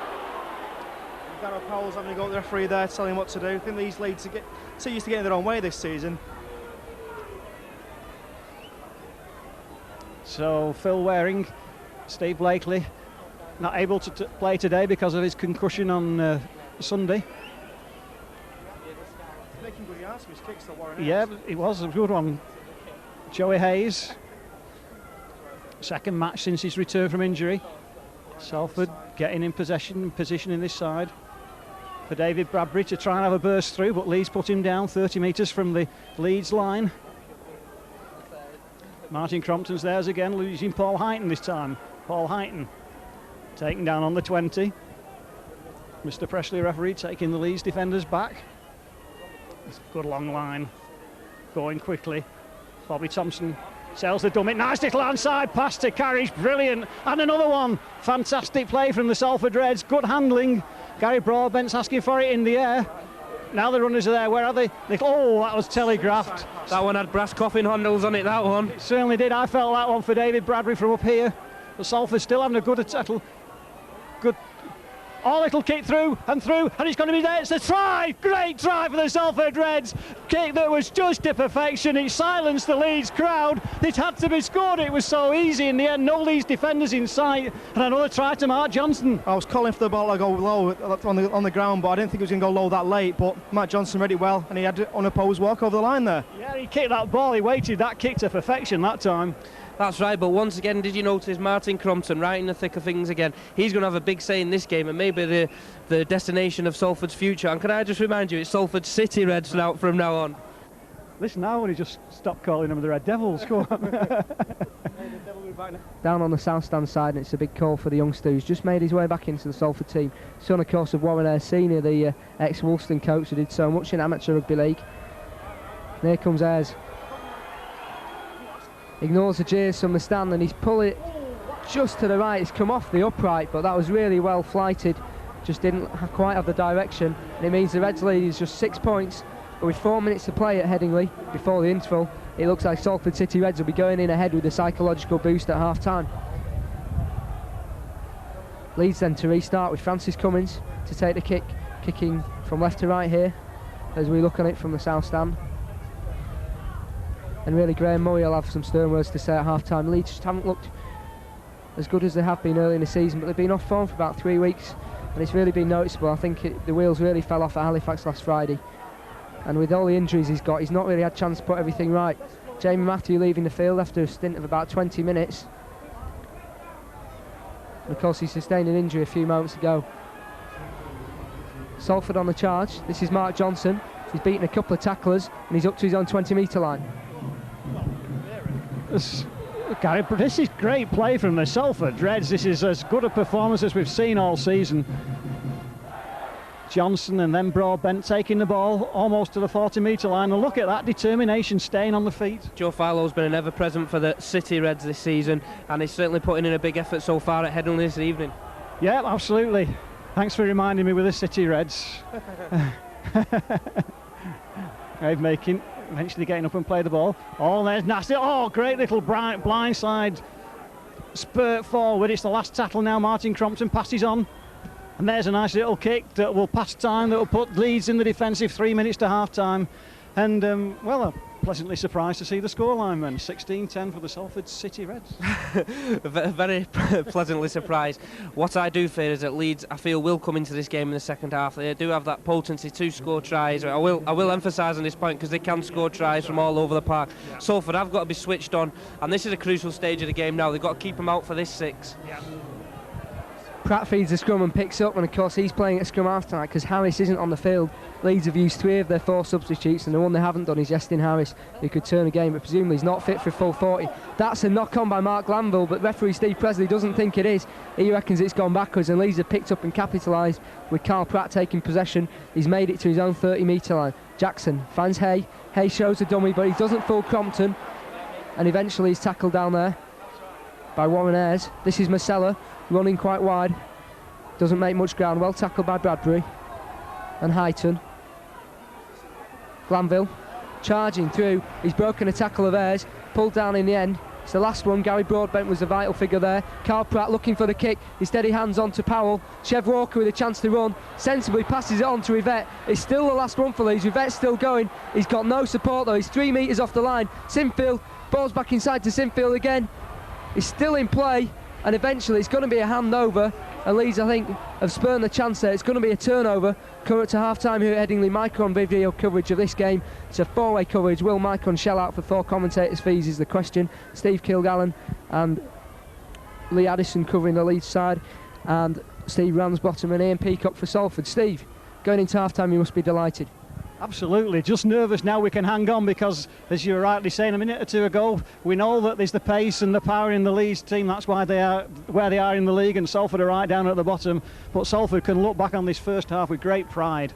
Darryl Powell's having to go to the referee there, telling him what to do. I think these Leeds are so used to getting their own way this season. So Phil Waring, Steve Blakely, not able to play today because of his concussion on Sunday. Making good yards from his kicks, though, Warren. Yeah, it was a good one. Joey Hayes, second match since his return from injury. Salford getting in position in this side for David Bradbury to try and have a burst through, but Leeds put him down 30 metres from the Leeds line. Martin Crompton's theirs again, losing Paul Heighton this time. Paul Heighton taken down on the 20. Mr. Presley, referee, taking the Leeds defenders back. It's a good long line, going quickly. Bobby Thompson sells the dummy. Nice little onside pass to Carriage, brilliant. And another one, fantastic play from the Salford Reds, good handling. Gary Broadbent's asking for it in the air. Now the runners are there, where are they? Oh, that was telegraphed. That one had brass coffin handles on it, that one. It certainly did. I felt that one for David Bradbury from up here. But Salford still having a good settle. Good. Oh, it'll kick through, and it's going to be there. It's a try! Great try for the Salford Reds. Kick that was just to perfection. It silenced the Leeds crowd. It had to be scored. It was so easy in the end. No Leeds defenders in sight. And another try to Mark Johnson. I was calling for the ball to go low on the ground, but I didn't think it was going to go low that late. But Matt Johnson read it well, and he had an unopposed walk over the line there. Yeah, he kicked that ball. He waited that kick to perfection that time. That's right, but once again, did you notice Martin Crompton right in the thick of things again? He's going to have a big say in this game, and maybe the destination of Salford's future. And can I just remind you, it's Salford City Reds from now on. Listen now when he just stopped calling them the Red Devils. Go on. Down on the south stand side, and it's a big call for the youngster who's just made his way back into the Salford team. Son, of course, of Warren Ayres Senior, the ex-Woolston coach who did so much in amateur rugby league. And here comes Ayres. Ignores the jeers from the stand, and he's pulled it just to the right. It's come off the upright, but that was really well flighted. Just didn't quite have the direction, and it means the Reds lead is just 6 points. But with 4 minutes to play at Headingley before the interval, it looks like Salford City Reds will be going in ahead with a psychological boost at half-time. Leeds then to restart with Francis Cummins to take the kick, kicking from left to right here as we look on it from the south stand. And really Graham Murray will have some stern words to say at half-time. Leeds just haven't looked as good as they have been early in the season, but they've been off form for about 3 weeks, and it's really been noticeable. I think the wheels really fell off at Halifax last Friday. And with all the injuries he's got, he's not really had a chance to put everything right. Jamie Matthew leaving the field after a stint of about 20 minutes. And of course he sustained an injury a few moments ago. Salford on the charge. This is Mark Johnson. He's beaten a couple of tacklers and he's up to his own 20-metre line. Gary, this is great play from the Salford Reds. This is as good a performance as we've seen all season. Johnson and then Broadbent taking the ball almost to the 40-metre line, and look at that determination staying on the feet. Joe Farlow's been an ever-present for the City Reds this season, and he's certainly putting in a big effort so far at Headingley this evening. Yeah, absolutely. Thanks for reminding me with the City Reds. Grave making, eventually getting up and play the ball. Oh, there's nasty. Oh, great little blindside spurt forward. It's the last tackle now. Martin Crompton passes on. And there's a nice little kick that will pass time, that will put Leeds in the defensive. 3 minutes to half-time. And, well, I'm pleasantly surprised to see the scoreline then. 16-10 for the Salford City Reds. Very pleasantly surprised. What I do fear is that Leeds, I feel, will come into this game in the second half. They do have that potency to score tries. I will emphasise on this point because they can score tries from all over the park. Yeah. Salford have got to be switched on, and this is a crucial stage of the game now. They've got to keep them out for this 6. Yeah. Pratt feeds the scrum and picks up, and of course he's playing at scrum half tonight because Harris isn't on the field. Leeds have used 3 of their 4 substitutes, and the one they haven't done is Yestin Harris, who could turn a game, but presumably he's not fit for full 40. That's a knock-on by Mark Glanville, but referee Steve Presley doesn't think it is. He reckons it's gone backwards, and Leeds have picked up and capitalised with Carl Pratt taking possession. He's made it to his own 30-metre line. Jackson finds Hay. Hay shows a dummy, but he doesn't fool Crompton, and eventually he's tackled down there by Warren Ayres. This is Marcella running quite wide, doesn't make much ground. Well tackled by Bradbury and Highton. Glanville charging through, he's broken a tackle of Ayres, pulled down in the end. It's the last one. Gary Broadbent was the vital figure there. Carl Pratt looking for the kick, he steady hands on to Powell. Chev Walker with a chance to run, sensibly passes it on to Yvette. It's still the last one for Leeds. Yvette's still going, he's got no support though, he's 3 metres off the line. Sinfield, ball's back inside to Sinfield again, he's still in play, and eventually it's going to be a handover, and Leeds, I think, have spurned the chance there. It's going to be a turnover. Coming up to half-time here at Headingley. Micron video coverage of this game. It's a 4-way coverage. Will Micron shell out for 4 commentators' fees is the question. Steve Kilgallen and Lee Addison covering the Leeds side, and Steve Ramsbottom and Ian Peacock for Salford. Steve, going into half-time you must be delighted. Absolutely, just nervous now we can hang on because, as you were rightly saying a minute or 2 ago, we know that there's the pace and the power in the Leeds team. That's why they are where they are in the league, and Salford are right down at the bottom. But Salford can look back on this first half with great pride.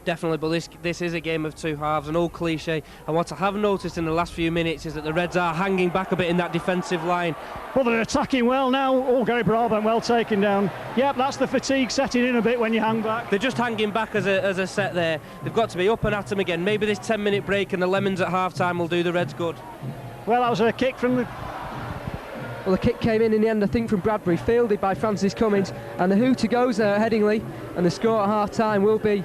Definitely, but this is a game of 2 halves, an old cliche. And what I have noticed in the last few minutes is that the Reds are hanging back a bit in that defensive line. Well, they're attacking well now. Oh, Gary Broadbent well taken down. Yep, that's the fatigue setting in a bit when you hang back. They're just hanging back as a set there. They've got to be up and at them again. Maybe this 10-minute break and the lemons at half-time will do the Reds good. Well, that was a kick from the... Well, the kick came in the end, I think, from Bradbury, fielded by Francis Cummins, and the hooter goes there at Headingley, and the score at half-time will be...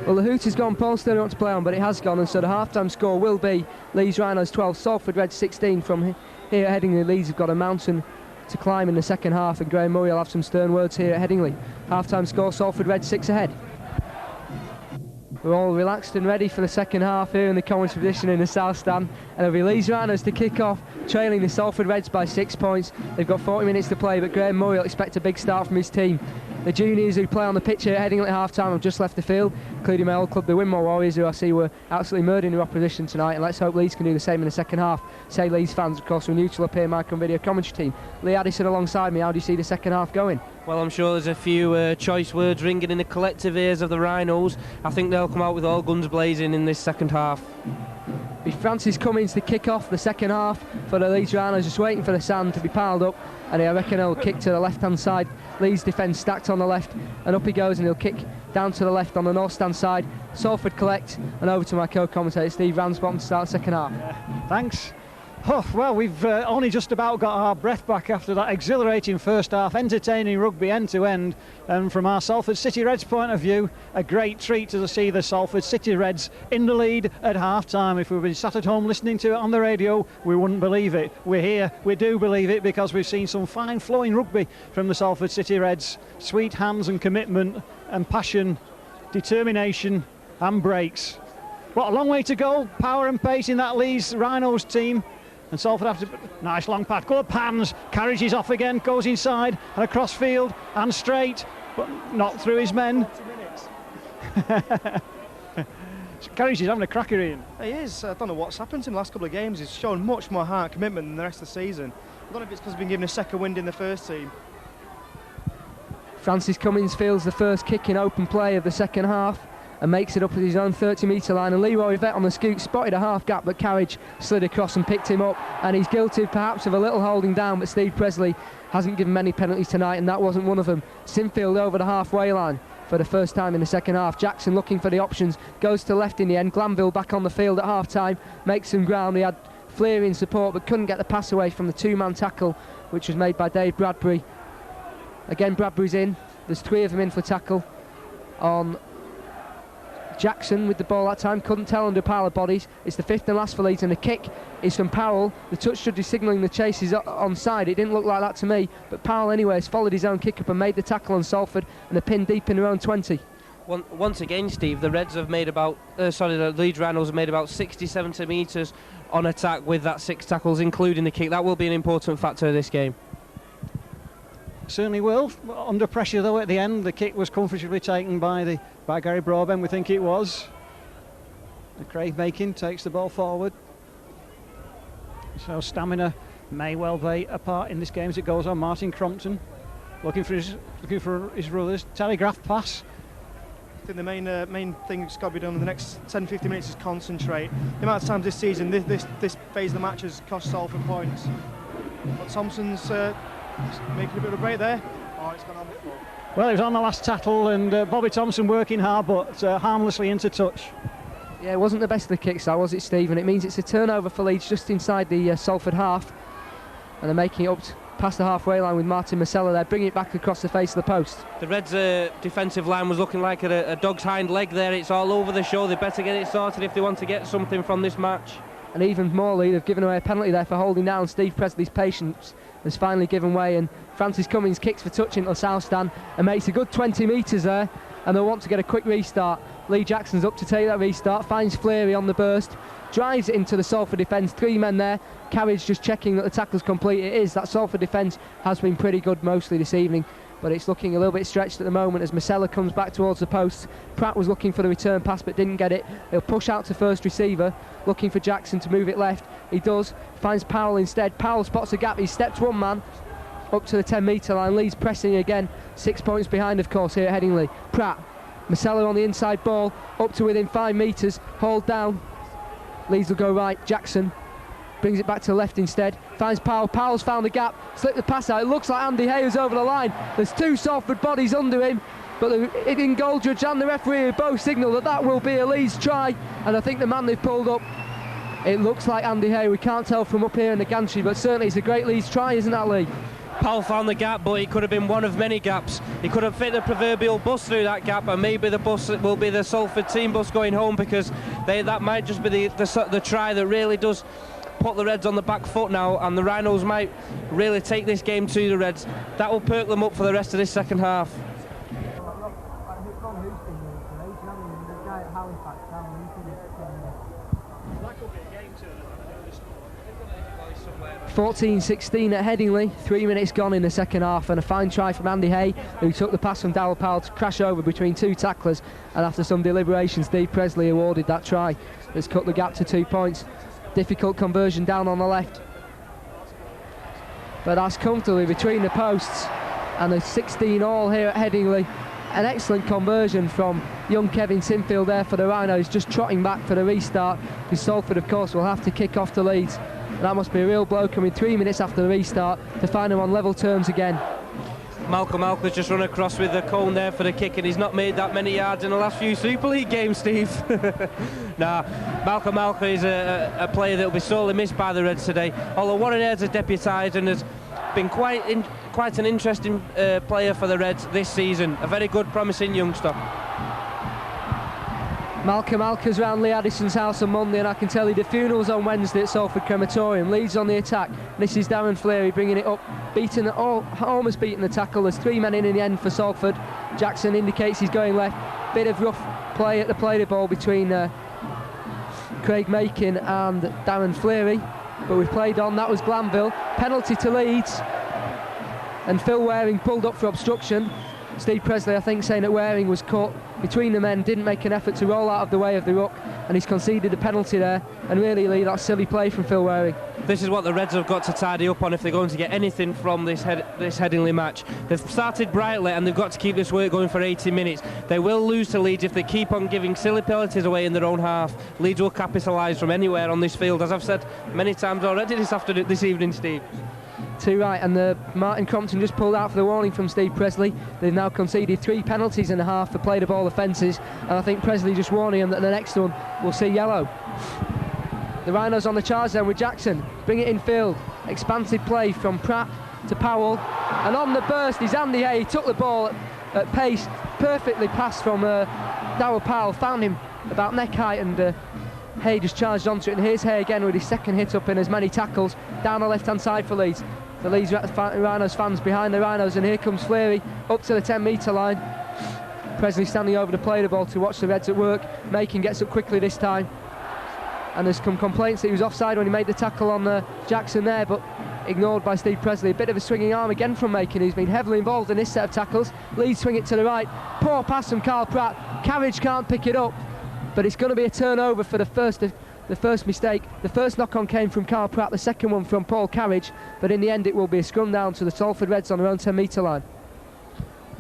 Well, the hooter's gone. Paul still wants to play on, but it has gone, and so the half-time score will be Leeds Rhinos 12, Salford Reds 16. From here at Headingley, Leeds have got a mountain to climb in the second half, and Graham Murray will have some stern words here at Headingley. Half-time score, Salford Reds 6 ahead. We're all relaxed and ready for the second half here in the commentary position in the south stand, and it'll be Leeds Rhinos to kick off, trailing the Salford Reds by 6 points. They've got 40 minutes to play, but Graham Murray will expect a big start from his team. The juniors who play on the pitch here heading at half-time have just left the field, including my old club, the Winmore Warriors, who I see were absolutely murdering the opposition tonight, and let's hope Leeds can do the same in the second half. Say Leeds fans, of course, we're neutral up here, Michael and video commentary team. Lee Addison alongside me, how do you see the second half going? Well, I'm sure there's a few choice words ringing in the collective ears of the Rhinos. I think they'll come out with all guns blazing in this second half. Be Francis Cummins to kick off the second half for the Leeds Rhinos, just waiting for the sand to be piled up, and I reckon he'll kick to the left-hand side. Leeds defence stacked on the left, and up he goes, and he'll kick down to the left on the north stand side. Salford collect, and over to my co-commentator Steve Ramsbottom to start the second half. Thanks. Oh, well, we've only just about got our breath back after that exhilarating first half, entertaining rugby end to end, and from our Salford City Reds point of view, a great treat to see the Salford City Reds in the lead at half time. If we've been sat at home listening to it on the radio, we wouldn't believe it. We're here, we do believe it, because we've seen some fine flowing rugby from the Salford City Reds. Sweet hands and commitment and passion, determination and breaks. What a long way to go, power and pace in that Leeds Rhinos team. And Salford have to, nice long pass, good hands, carries is off again, goes inside and across field and straight, but not through his men. Carriage is having a cracker, Ian. He is. I don't know what's happened to him the last couple of games. He's shown much more heart and commitment than the rest of the season. I don't know if it's because he's been given a second wind in the first team. Francis Cummins fields the first kick in open play of the second half and makes it up at his own 30-metre line, and Leroy Vet on the scoot spotted a half gap, but Carriage slid across and picked him up, and he's guilty perhaps of a little holding down, but Steve Presley hasn't given many penalties tonight, and that wasn't one of them. Sinfield over the halfway line for the first time in the second half. Jackson looking for the options, goes to left in the end. Glanville back on the field at half time, makes some ground. He had Fleary in support but couldn't get the pass away from the two-man tackle which was made by Dave Bradbury. Again, Bradbury's in, there's three of them in for tackle on Jackson with the ball that time, couldn't tell under a pile of bodies. It's the fifth and last for Leeds, and the kick is from Powell. The touch judge is signalling the chase is onside. It didn't look like that to me, but Powell anyway has followed his own kick up and made the tackle on Salford, and a pin deep in their own 20. Once again, Steve, the Reds have made about the Leeds Rhinos have made about 60-70 metres on attack with that 6 tackles, including the kick. That will be an important factor of this game. Certainly will. Under pressure though at the end, the kick was comfortably taken by Gary Broadbent, we think it was. And Craig Makin takes the ball forward. So stamina may well play a part in this game as it goes on. Martin Crompton looking for his brothers. Telegraph pass. I think the main thing that's got to be done in the next 10-15 minutes is concentrate. The amount of times this season this phase of the match has cost Salford points. But Thompson's making a bit of a break there. Oh, it's gone on before. Well, it was on the last tackle, and Bobby Thompson working hard but harmlessly into touch. Yeah, it wasn't the best of the kicks, that was it, Steve, and it means it's a turnover for Leeds just inside the Salford half, and they're making it up past the halfway line with Martin Masella there, bringing it back across the face of the post. The Reds' defensive line was looking like a dog's hind leg there. It's all over the show. They better get it sorted if they want to get something from this match. And even more, they've given away a penalty there for holding down. Steve Presley's patience has finally given way, and Francis Cummins kicks for touch into the south stand and makes a good 20 metres there, and they'll want to get a quick restart. Lee Jackson's up to take that restart, finds Fleary on the burst, drives it into the Salford defence, 3 men there. Carriage just checking that the tackle's complete. It is. That Salford defence has been pretty good mostly this evening, but it's looking a little bit stretched at the moment as Masella comes back towards the post. Pratt was looking for the return pass but didn't get it. He'll push out to first receiver, looking for Jackson to move it left. He does, finds Powell instead. Powell spots a gap, he steps one man up to the 10-metre line. Leeds pressing again, 6 points behind of course here at Headingley. Pratt, Masella on the inside ball, up to within 5 metres, hauled down. Leeds will go right, Jackson brings it back to the left instead, finds Powell. Powell's found the gap, slipped the pass out. It looks like Andy Hayes over the line. There's 2 Salford bodies under him, but the Ian goal judge and the referee both signal that will be a Leeds try, and I think the man they've pulled up, it looks like Andy Hay. We can't tell from up here in the gantry, but certainly it's a great Leeds try, isn't that, Lee? Powell found the gap, but it could have been one of many gaps. He could have fit the proverbial bus through that gap, and maybe the bus will be the Salford team bus going home, because that might just be the try that really does put the Reds on the back foot now, and the Rhinos might really take this game to the Reds. That will perk them up for the rest of this second half. 14-16 at Headingley, 3 minutes gone in the second half, and a fine try from Andy Hay, who took the pass from Darrell Powell to crash over between two tacklers, and after some deliberation Steve Presley awarded that try. That's cut the gap to 2 points. Difficult conversion down on the left, but that's comfortably between the posts, and a 16 all here at Headingley. An excellent conversion from young Kevin Sinfield there for the Rhinos, just trotting back for the restart, because Salford of course will have to kick off to Leeds. And that must be a real blow coming 3 minutes after the restart to find them on level terms again. Malcolm Alker's just run across with the cone there for the kick, and he's not made that many yards in the last few Super League games, Steve. Nah, Malcolm Alker is a player that will be sorely missed by the Reds today. Although Warren Ayres has deputised and has been quite an interesting player for the Reds this season. A very good, promising youngster. Malcolm Alker's round Lee Addison's house on Monday, and I can tell you the funeral's on Wednesday at Salford Crematorium. Leeds on the attack. This is Darren Fleary bringing it up, almost beating the tackle. There's 3 men in the end for Salford. Jackson indicates he's going left. Bit of rough play at the play ball between Craig Makin and Darren Fleary, but we've played on. That was Glanville. Penalty to Leeds, and Phil Waring pulled up for obstruction. Steve Presley, I think, saying that Waring was caught between the men, didn't make an effort to roll out of the way of the ruck, and he's conceded a penalty there. And really, Lee, that's silly play from Phil Waring. This is what the Reds have got to tidy up on if they're going to get anything from this Headingley match. They've started brightly, and they've got to keep this work going for 80 minutes. They will lose to Leeds if they keep on giving silly penalties away in their own half. Leeds will capitalise from anywhere on this field, as I've said many times already this evening, Steve. Too right, and Martin Crompton just pulled out for the warning from Steve Presley. They've now conceded 3 penalties and a half for play the ball offences, and I think Presley just warning them that the next one will see yellow. The Rhinos on the charge then with Jackson. Bring it in field. Expansive play from Pratt to Powell, and on the burst is Andy Hay. He took the ball at pace, perfectly passed from Darrell Powell, found him about neck height, and Hay just charged onto it. And here's Hay again with his second hit up in as many tackles down the left hand side for Leeds. The Leeds Rhinos fans behind the Rhinos, and here comes Fleary up to the 10-metre line. Presley standing over to play the ball to watch the Reds at work. Makin gets up quickly this time, and there's some complaints that he was offside when he made the tackle on Jackson there, but ignored by Steve Presley. A bit of a swinging arm again from Makin, who's been heavily involved in this set of tackles. Leeds swing it to the right. Poor pass from Carl Pratt. Carriage can't pick it up, but it's going to be a turnover for the first mistake. The first knock-on came from Carl Pratt, the second one from Paul Carriage, but in the end it will be a scrum down to the Salford Reds on their own 10-metre line.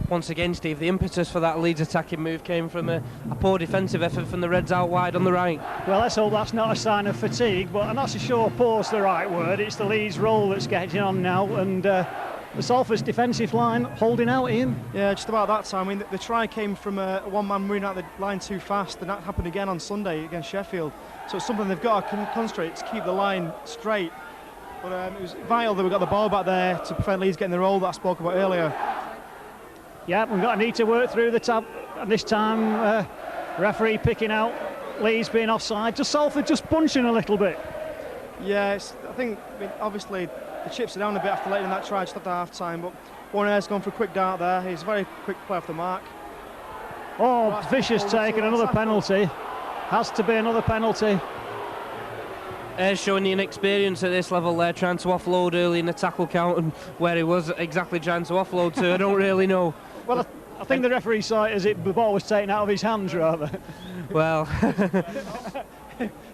Once again, Steve, the impetus for that Leeds attacking move came from a poor defensive effort from the Reds out wide on the right. Well, let's hope that's not a sign of fatigue, but I'm not so sure poor's the right word. It's the Leeds roll that's getting on now, and the Salford's defensive line holding out, Ian. Yeah, just about that time. I mean, the try came from a one-man moving out the line too fast, and that happened again on Sunday against Sheffield. So it's something they've got to concentrate to keep the line straight. But it was vital that we got the ball back there to prevent Leeds getting the roll that I spoke about earlier. Yeah, we've got to need to work through the tab. And this time, referee picking out Leeds being offside. Just Salford just bunching a little bit. Yeah, obviously the chips are down a bit after letting that try just after half-time, but Warren Ayres gone for a quick dart there. He's a very quick play off the mark. Oh, vicious take and another penalty. Has to be another penalty. Ayres showing the inexperience at this level there, trying to offload early in the tackle count, and where he was exactly trying to offload to, I don't really know. Well, I think the referee saw it as the ball was taken out of his hands, rather. Well,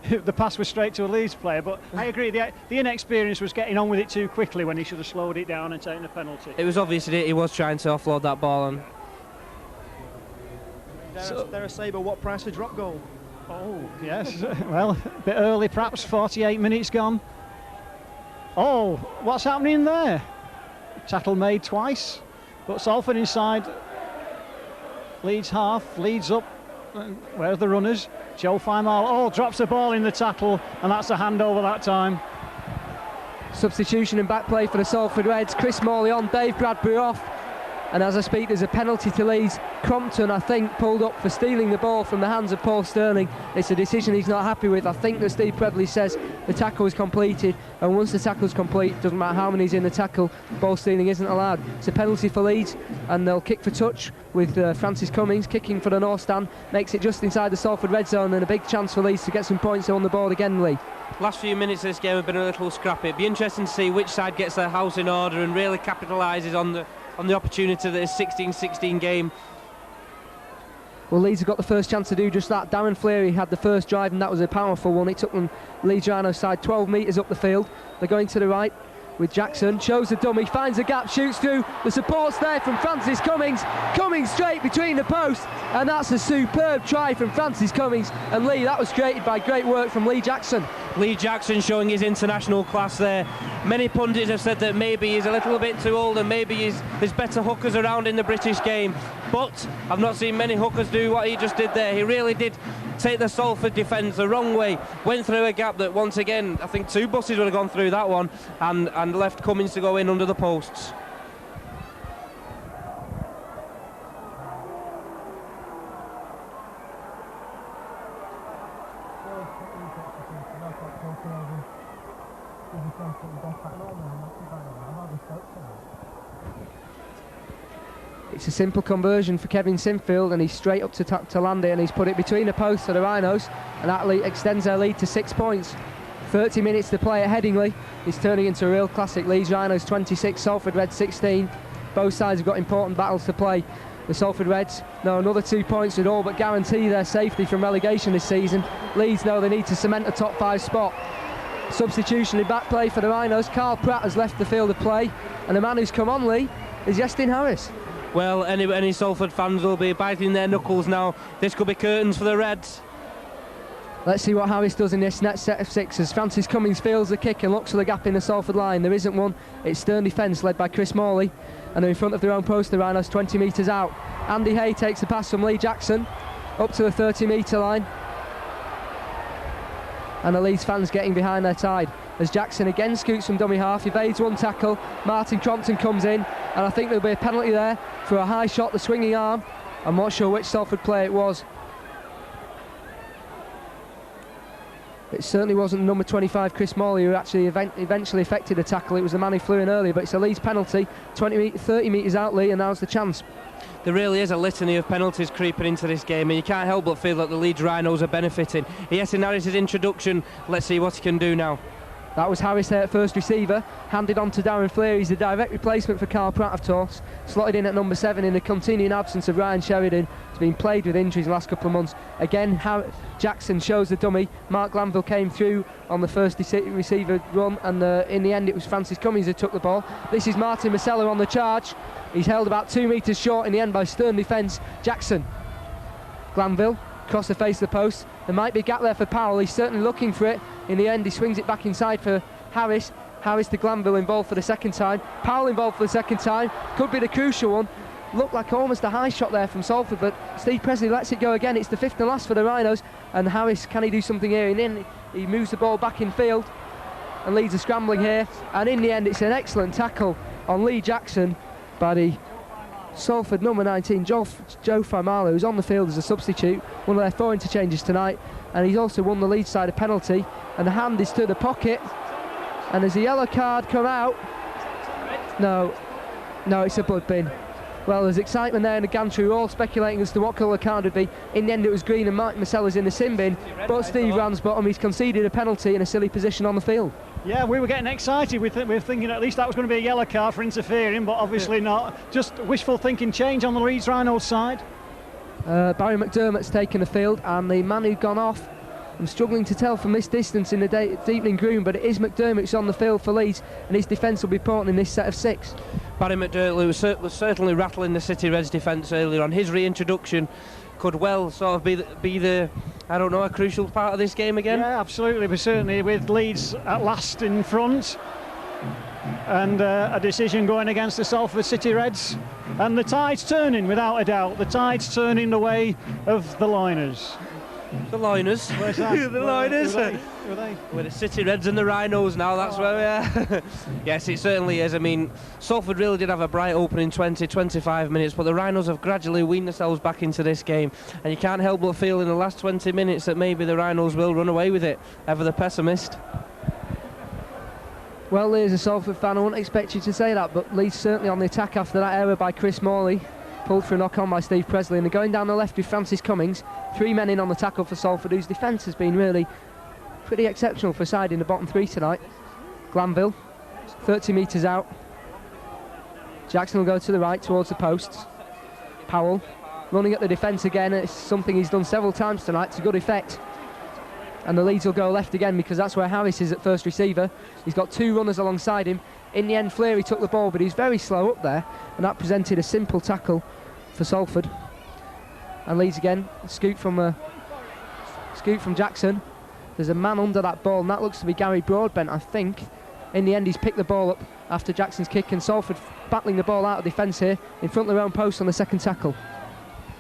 the pass was straight to a Leeds player, but I agree, the inexperience was getting on with it too quickly when he should have slowed it down and taken a penalty. It was obvious that he was trying to offload that ball on. Dare I say, but what price a drop goal? Oh, yes. Well, a bit early perhaps, 48 minutes gone. Oh, what's happening there? Tackle made twice, but Salford inside Leeds half, Leeds up. Where's the runners? Joe Fimal, drops the ball in the tackle, and that's a handover that time. Substitution and back play for the Salford Reds. Chris Morley on, Dave Bradbury off, and as I speak there's a penalty to Leeds. Crompton, I think, pulled up for stealing the ball from the hands of Paul Sterling. It's a decision he's not happy with. I think that Steve Presley says the tackle is completed, and once the tackle's complete, doesn't matter how many's in the tackle, ball stealing isn't allowed. It's a penalty for Leeds, and they'll kick for touch with Francis Cummings kicking for the North Stand. Makes it just inside the Salford red zone, and a big chance for Leeds to get some points on the board again, Lee. last few minutes of this game have been a little scrappy. It'd be interesting to see which side gets their house in order and really capitalises on the opportunity that this 16-16 game. Well, Leeds have got the first chance to do just that. Darren Fleary had the first drive, and that was a powerful one. It took them, Leeds Rhinos side, 12 metres up the field. They're going to the right with Jackson, shows the dummy, finds a gap, shoots through. The support's there from Francis Cummings, Cummings straight between the posts, and that's a superb try from Francis Cummings. And Lee, that was created by great work from Lee Jackson. Lee Jackson showing his international class there. Many pundits have said that maybe he's a little bit too old and maybe there's better hookers around in the British game, but I've not seen many hookers do what he just did there. He really did take the Salford defence the wrong way, went through a gap that once again I think 2 buses would have gone through that one, and left Cummings to go in under the posts. It's a simple conversion for Kevin Sinfield, and he's straight up to land it, and he's put it between the posts for the Rhinos, and that extends their lead to 6 points. 30 minutes to play at Headingley. It's turning into a real classic. Leeds Rhinos 26, Salford Reds 16. Both sides have got important battles to play. The Salford Reds know another 2 points would all but guarantee their safety from relegation this season. Leeds know they need to cement a top 5 spot. Substitution in back play for the Rhinos. Carl Pratt has left the field of play, and the man who's come on, Lee, is Justin Harris. Well, any Salford fans will be biting their knuckles now. This could be curtains for the Reds. Let's see what Harris does in this next set of 6 as Francis Cummings fields the kick and looks for the gap in the Salford line. There isn't one. It's stern defence led by Chris Morley, and they're in front of their own post, the Rhinos 20 metres out. Andy Hay takes the pass from Lee Jackson up to the 30-metre line, and the Leeds fans getting behind their tide as Jackson again scoots from dummy half, evades one tackle. Martin Crompton comes in, and I think there'll be a penalty there for a high shot, the swinging arm. I'm not sure which Salford player it was. It certainly wasn't number 25 Chris Morley who actually eventually effected the tackle. It was the man who flew in earlier, but it's a Leeds penalty. 30 metres out, Lee, and now's the chance. There really is a litany of penalties creeping into this game, and you can't help but feel that the Leeds Rhinos are benefiting. Yes, in Harris's introduction, let's see what he can do now. That was Harris there at first receiver, handed on to Darren Fleary. He's the direct replacement for Carl Pratt, of course. Slotted in at number 7 in the continuing absence of Ryan Sheridan. He's been plagued with injuries the last couple of months. Again, Jackson shows the dummy. Mark Glanville came through on the first receiver run, and in the end it was Francis Cummings who took the ball. This is Martin Marcello on the charge. He's held about 2 metres short in the end by stern defence. Jackson, Glanville, across the face of the post. There might be a gap there for Powell. He's certainly looking for it. In the end, he swings it back inside for Harris. Harris to Glanville, involved for the second time. Powell involved for the second time. Could be the crucial one. Looked like almost a high shot there from Salford, but Steve Presley lets it go again. It's the 5th and last for the Rhinos. And Harris, can he do something here? And in, he moves the ball back in field, and Leeds are scrambling here. And in the end, it's an excellent tackle on Lee Jackson by the Salford number 19, Joe Faimalo, who's on the field as a substitute, one of their 4 interchanges tonight, and he's also won the Leeds side a penalty, and the hand is to the pocket, and there's a yellow card come out. No, it's a blood bin. Well, there's excitement there in the gantry, we're all speculating as to what colour card would be. In the end it was green, and Mike Marcella's in the sin bin, but Steve Ransbottom, he's conceded a penalty in a silly position on the field. Yeah, we were getting excited. We were thinking at least that was going to be a yellow card for interfering, but obviously not. Just wishful thinking change on the Leeds Rhinos side. Barry McDermott's taken the field, and the man who'd gone off, I'm struggling to tell from this distance in the deepening groom, but it is McDermott who's on the field for Leeds, and his defence will be important in this set of 6. Barry McDermott was certainly rattling the City Reds defence earlier on. His reintroduction could well sort of be the I don't know, a crucial part of this game again. Yeah, absolutely, but certainly with Leeds at last in front, and a decision going against the Salford City Reds, and the tide's turning without a doubt. The tide's turning the way of the Liners. The Liners. Where's that? The Liners. Who are they? With the City Reds and the Rhinos now, that's where we are. Yes, it certainly is. I mean, Salford really did have a bright opening 20-25 minutes, but the Rhinos have gradually weaned themselves back into this game, and you can't help but feel in the last 20 minutes that maybe the Rhinos will run away with it. Ever the pessimist. Well, there's a Salford fan, I wouldn't expect you to say that, but Leeds certainly on the attack after that error by Chris Morley. Pulled for a knock-on by Steve Presley, and they're going down the left with Francis Cummings. 3 men in on the tackle for Salford, whose defence has been really pretty exceptional for a side in the bottom three tonight. Glanville, 30 metres out. Jackson will go to the right towards the posts. Powell running at the defence again. It's something he's done several times tonight to good effect. And the Leeds will go left again because that's where Harris is at first receiver. He's got two runners alongside him. In the end, Fleary took the ball, but he's very slow up there, and that presented a simple tackle for Salford. And Leeds again, scoop from Jackson. There's a man under that ball, and that looks to be Gary Broadbent, I think. In the end, he's picked the ball up after Jackson's kick, and Salford battling the ball out of defence here in front of their own post on the second tackle.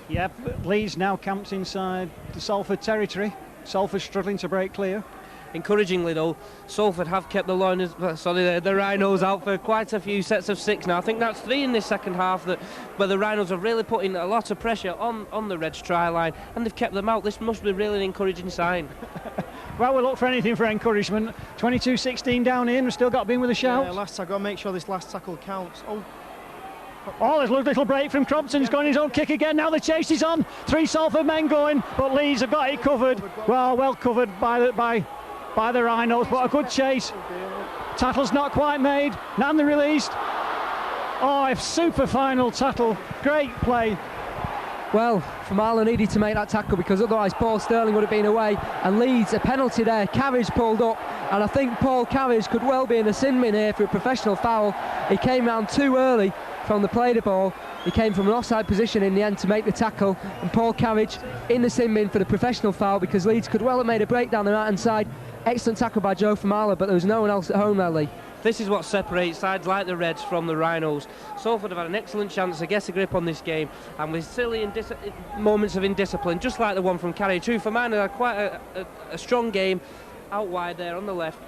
Yeah, Leeds now camped inside the Salford territory. Salford struggling to break clear. Encouragingly though, Salford have kept the the Rhinos out for quite a few sets of six now. I think that's three in this second half where the Rhinos have really put in a lot of pressure on the Reds try line, and they've kept them out. This must be really an encouraging sign. Well, we'll look for anything for encouragement. 22-16 down in, we've still got to be in with a shout. Yeah, last tackle, make sure this last tackle counts. Oh, there's a little break from Crompton. He's got his own kick again. Now the chase is on. Three Salford men going, but Leeds have got it covered. Well covered by the Rhinos, but a good chase. Tackle's not quite made. Nandy released. Oh, a super final tackle. Great play. Well, Famala needed to make that tackle because otherwise Paul Sterling would have been away, and Leeds a penalty there. Carriage pulled up, and I think Paul Carriage could well be in a sin bin here for a professional foul. He came round too early from the play the ball. He came from an offside position in the end to make the tackle, and Paul Carriage in the sin bin for the professional foul because Leeds could well have made a break down the right hand side. Excellent tackle by Joe Famala, but there was no one else at home there, Lee. This is what separates sides like the Reds from the Rhinos. Salford have had an excellent chance to get a grip on this game, and with silly moments of indiscipline, just like the one from Carriage, who for mine had quite a strong game out wide there on the left.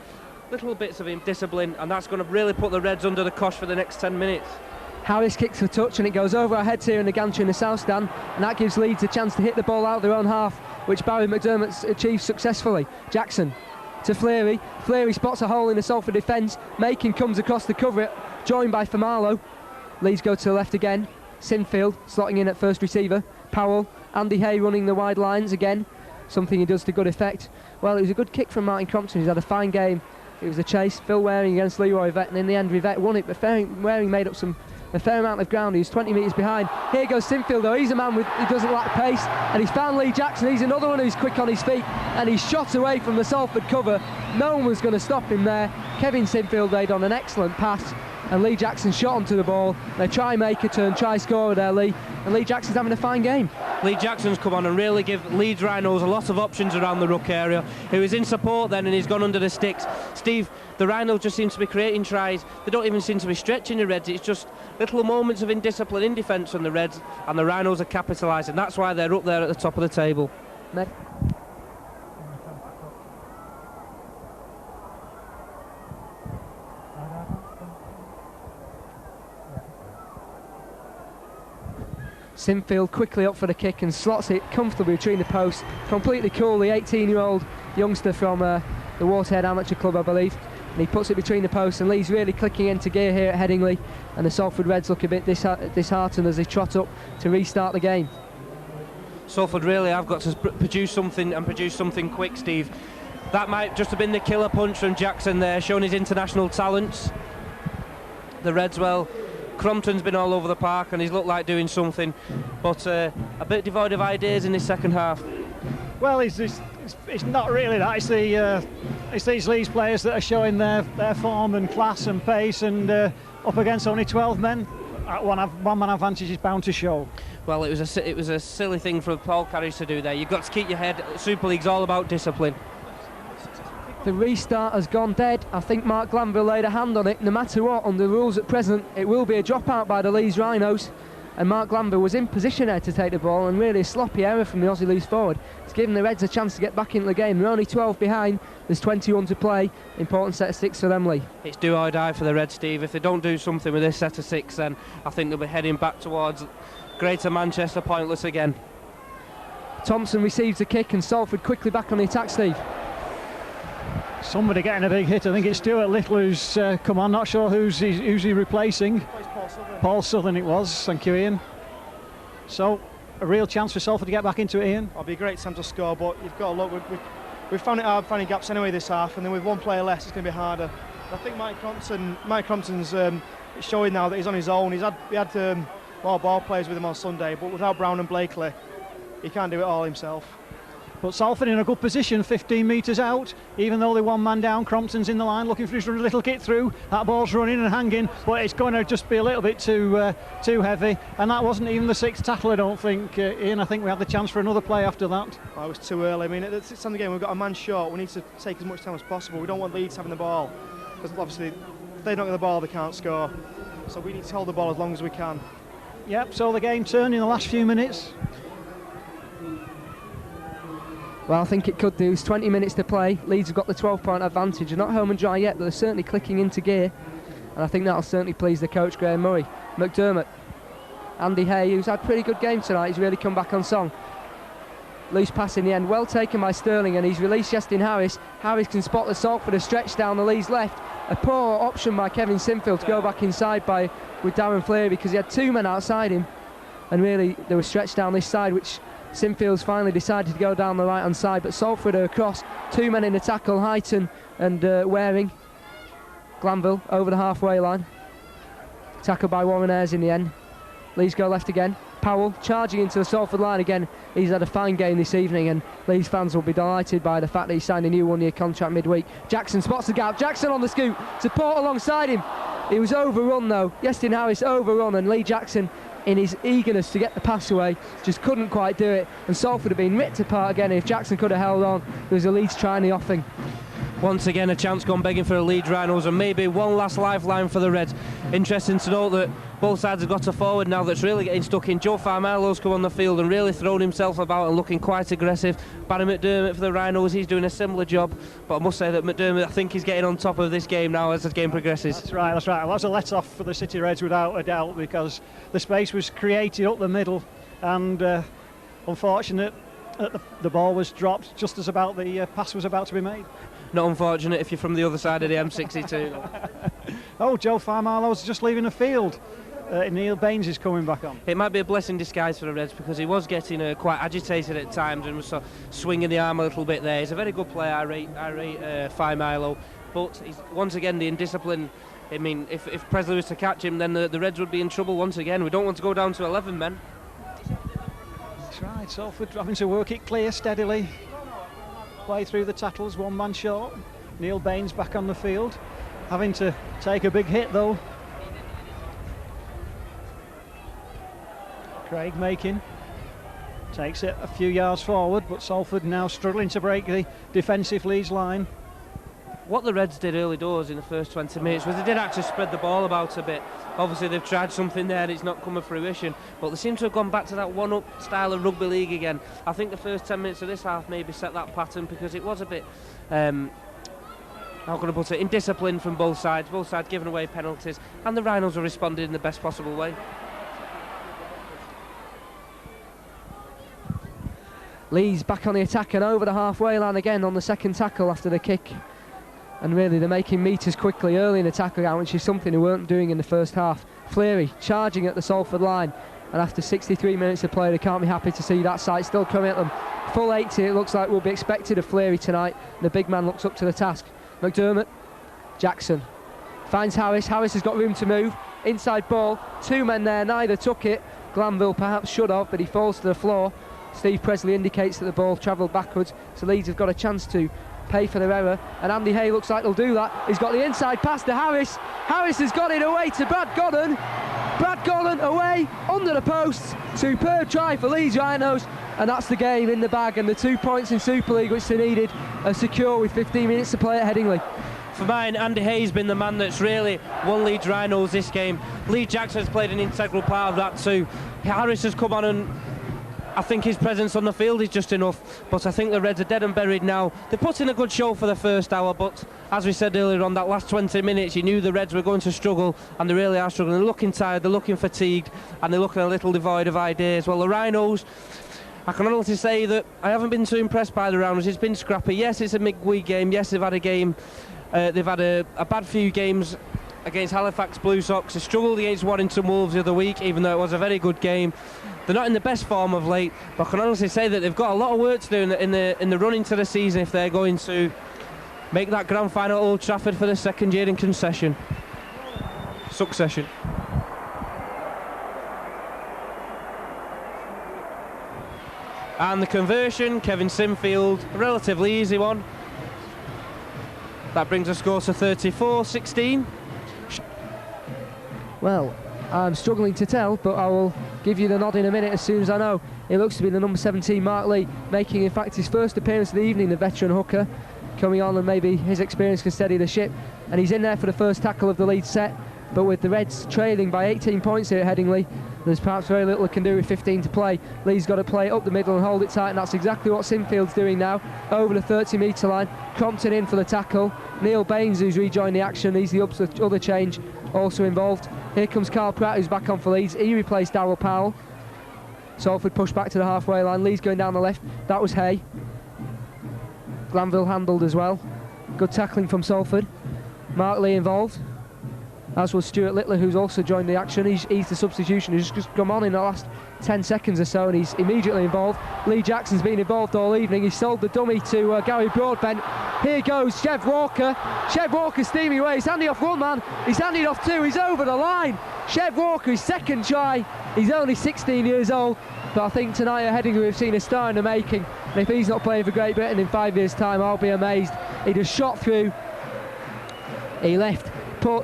Little bits of indiscipline, and that's going to really put the Reds under the cosh for the next 10 minutes. Harris kicks for touch, and it goes over our heads here in the gantry in the south stand, and that gives Leeds a chance to hit the ball out of their own half, which Barry McDermott's achieved successfully. Jackson to Fleary. Fleary spots a hole in the Salford defence. Macon comes across the cover, joined by Famalo. Leeds go to the left again. Sinfield slotting in at first receiver. Powell, Andy Hay running the wide lines again, something he does to good effect. Well, it was a good kick from Martin Crompton. He's had a fine game. It was a chase. Phil Waring against Leroy Vett, and in the end Rivette won it, but Waring made up a fair amount of ground. He was 20 metres behind. Here goes Sinfield though. He's a man who doesn't lack pace, and he's found Lee Jackson. He's another one who's quick on his feet, and he's shot away from the Salford cover. No one was going to stop him there. Kevin Sinfield laid on an excellent pass, and Lee Jackson shot onto the ball. They try make a turn, try scorer there, Lee, and Lee Jackson's having a fine game. Lee Jackson's come on and really give Leeds Rhinos a lot of options around the ruck area. He was in support then, and he's gone under the sticks. Steve, the Rhinos just seem to be creating tries. They don't even seem to be stretching the Reds. It's just little moments of indiscipline in defence from the Reds, and the Rhinos are capitalising. That's why they're up there at the top of the table. Sinfield quickly up for the kick and slots it comfortably between the posts. Completely cool, the 18-year-old youngster from the Waterhead Amateur Club, I believe. And he puts it between the posts, and Lee's really clicking into gear here at Headingley, and the Salford Reds look a bit disheartened as they trot up to restart the game. Salford really have got to produce something quick, Steve. That might just have been the killer punch from Jackson there, showing his international talents. The Reds, well, Crompton's been all over the park and he's looked like doing something, but a bit devoid of ideas in this second half. Well, it's not really that. It's these Leeds players that are showing their form and class and pace, and up against only 12 men, one man advantage is bound to show. Well, it was a silly thing for Paul Carriage to do there. You've got to keep your head. Super League's all about discipline. The restart has gone dead. I think Mark Glanville laid a hand on it. No matter what, under the rules at present, it will be a dropout by the Leeds Rhinos. And Mark Glanville was in position there to take the ball, and really a sloppy error from the Aussie loose forward. It's given the Reds a chance to get back into the game. They're only 12 behind. There's 21 to play. Important set of six for them, Lee. It's do or die for the Reds, Steve. If they don't do something with this set of six, then I think they'll be heading back towards Greater Manchester pointless again. Thompson receives the kick, and Salford quickly back on the attack, Steve. Somebody getting a big hit. I think it's Stuart Little who's come on. Not sure who's he replacing. Paul Southern it was. Thank you, Ian. So a real chance for Salford to get back into it, Ian. It'll be a great time to score, but you've got to look. We're we've found it hard finding gaps anyway this half, and then with one player less, it's going to be harder. I think Mike Crompton's showing now that he's on his own. He had more ball players with him on Sunday, but without Brown and Blakely, he can't do it all himself. But Salford in a good position, 15 metres out, even though they're one man down. Crompton's in the line looking for his little get through. That ball's running and hanging, but it's going to just be a little bit too heavy. And that wasn't even the sixth tackle, I don't think, Ian. I think we had the chance for another play after that. Oh, it was too early. I mean, at this time of the game, we've got a man short. We need to take as much time as possible. We don't want Leeds having the ball, because obviously, if they don't get the ball, they can't score. So we need to hold the ball as long as we can. Yep, so the game turned in the last few minutes. Well, I think it could do. It's 20 minutes to play. Leeds have got the 12-point advantage. They're not home and dry yet, but they're certainly clicking into gear. And I think that'll certainly please the coach, Graham Murray. McDermott. Andy Hay, who's had a pretty good game tonight. He's really come back on song. Loose pass in the end. Well taken by Sterling, and he's released Justin Harris. Harris can spot the Salford, a stretch down the Leeds left. A poor option by Kevin Sinfield to go back inside with Darren Fleary, because he had two men outside him. And really, they were stretched down this side, which Sinfield's finally decided to go down the right-hand side, but Salford are across. Two men in the tackle, Highton and Waring. Glanville over the halfway line. Tackled by Warren Ayres in the end. Leeds go left again. Powell charging into the Salford line again. He's had a fine game this evening, and Leeds fans will be delighted by the fact that he signed a new one-year contract midweek. Jackson spots the gap. Jackson on the scoop. Support alongside him. He was overrun though. Justin Harris overrun, and Lee Jackson, in his eagerness to get the pass away, just couldn't quite do it, and Salford have been ripped apart again. If Jackson could have held on, there was a Leeds try in the offing. Once again, a chance gone begging for the Leeds Rhinos, and maybe one last lifeline for the Reds. Interesting to note that both sides have got a forward now that's really getting stuck in. Joe Farmilo's come on the field and really thrown himself about and looking quite aggressive. Barry McDermott for the Rhinos, he's doing a similar job, but I must say that McDermott, I think he's getting on top of this game now as the game progresses. That's right. Well, that's a let-off for the City Reds without a doubt, because the space was created up the middle, and unfortunate the ball was dropped just as about the pass was about to be made. Not unfortunate if you're from the other side of the M62. Oh, Joe Farmilo's just leaving the field. Neil Baines is coming back on. It might be a blessing in disguise for the Reds, because he was getting quite agitated at times and was sort of swinging the arm a little bit there. He's a very good player. I rate Farmilo, but he's, once again, the indiscipline. I mean, if Presley was to catch him, then the Reds would be in trouble once again. We don't want to go down to 11 men. That's right. Salford having to work it clear steadily. Play through the tackles, one man short. Neil Baines back on the field, having to take a big hit though. Craig Makin takes it a few yards forward, but Salford now struggling to break the defensive Leeds line. What the Reds did early doors in the first 20 minutes was they did actually spread the ball about a bit. Obviously they've tried something there, it's not come to fruition, but they seem to have gone back to that one-up style of rugby league again. I think the first 10 minutes of this half maybe set that pattern, because it was a bit, how can I put it, indiscipline from both sides giving away penalties, and the Rhinos have responded in the best possible way. Leeds back on the attack and over the halfway line again on the second tackle after the kick. And really they're making metres quickly early in the tackle out, which is something they weren't doing in the first half. Fleary charging at the Salford line, and after 63 minutes of play they can't be happy to see that side still coming at them. Full 80 it looks like will be expected of Fleary tonight. The big man looks up to the task. McDermott, Jackson finds Harris. Harris has got room to move. Inside ball, two men there, neither took it. Glanville perhaps should have, but he falls to the floor. Steve Presley indicates that the ball travelled backwards, so Leeds have got a chance to pay for their error, and Andy Hay looks like he'll do that. He's got the inside pass to Harris. Harris has got it away to Brad Godden. Brad Godden away under the posts. Superb try for Leeds Rhinos, and that's the game in the bag, and the 2 points in Super League which they needed are secure with 15 minutes to play at Headingley. For mine, Andy Hay's been the man that's really won Leeds Rhinos this game. Lee Jackson's played an integral part of that too. Harris has come on, and I think his presence on the field is just enough, but I think the Reds are dead and buried now. They put in a good show for the first hour, but as we said earlier on, that last 20 minutes you knew the Reds were going to struggle, and they really are struggling. They're looking tired, they're looking fatigued, and they're looking a little devoid of ideas. Well, the Rhinos, I can honestly say that I haven't been too impressed by the Rhinos. It's been scrappy. Yes, it's a midweek game. Yes, they've had a game. They've had a bad few games against Halifax Blue Sox. They struggled against Warrington Wolves the other week, even though it was a very good game. They're not in the best form of late, but I can honestly say that they've got a lot of work to do in the run into the season if they're going to make that grand final at Old Trafford for the second year in succession. And the conversion, Kevin Sinfield, a relatively easy one. That brings the score to 34-16. Well, I'm struggling to tell, but I will give you the nod in a minute as soon as I know. It looks to be the number 17, Mark Lee, making in fact his first appearance of the evening, the veteran hooker, coming on, and maybe his experience can steady the ship. And he's in there for the first tackle of the Leeds set, but with the Reds trailing by 18 points here at Headingley, there's perhaps very little it can do with 15 to play. Lee's got to play up the middle and hold it tight, and that's exactly what Sinfield's doing now, over the 30-metre line. Crompton in for the tackle. Neil Baines, who's rejoined the action, he's the other change also involved. Here comes Carl Pratt, who's back on for Leeds. He replaced Darryl Powell. Salford pushed back to the halfway line. Leeds going down the left. That was Hay. Glanville handled as well. Good tackling from Salford. Mark Lee involved, as was Stuart Littler, who's also joined the action. He's the substitution who's just come on in the last 10 seconds or so, and he's immediately involved. Lee Jackson's been involved all evening. He sold the dummy to Gary Broadbent. Here goes Chev Walker. Chev Walker steaming away. He's handing off one man. He's handing off two. He's over the line. Chev Walker, his second try. He's only 16 years old, but I think tonight at Headingley we've seen a star in the making. And if he's not playing for Great Britain in 5 years' time, I'll be amazed. He just shot through. He left poor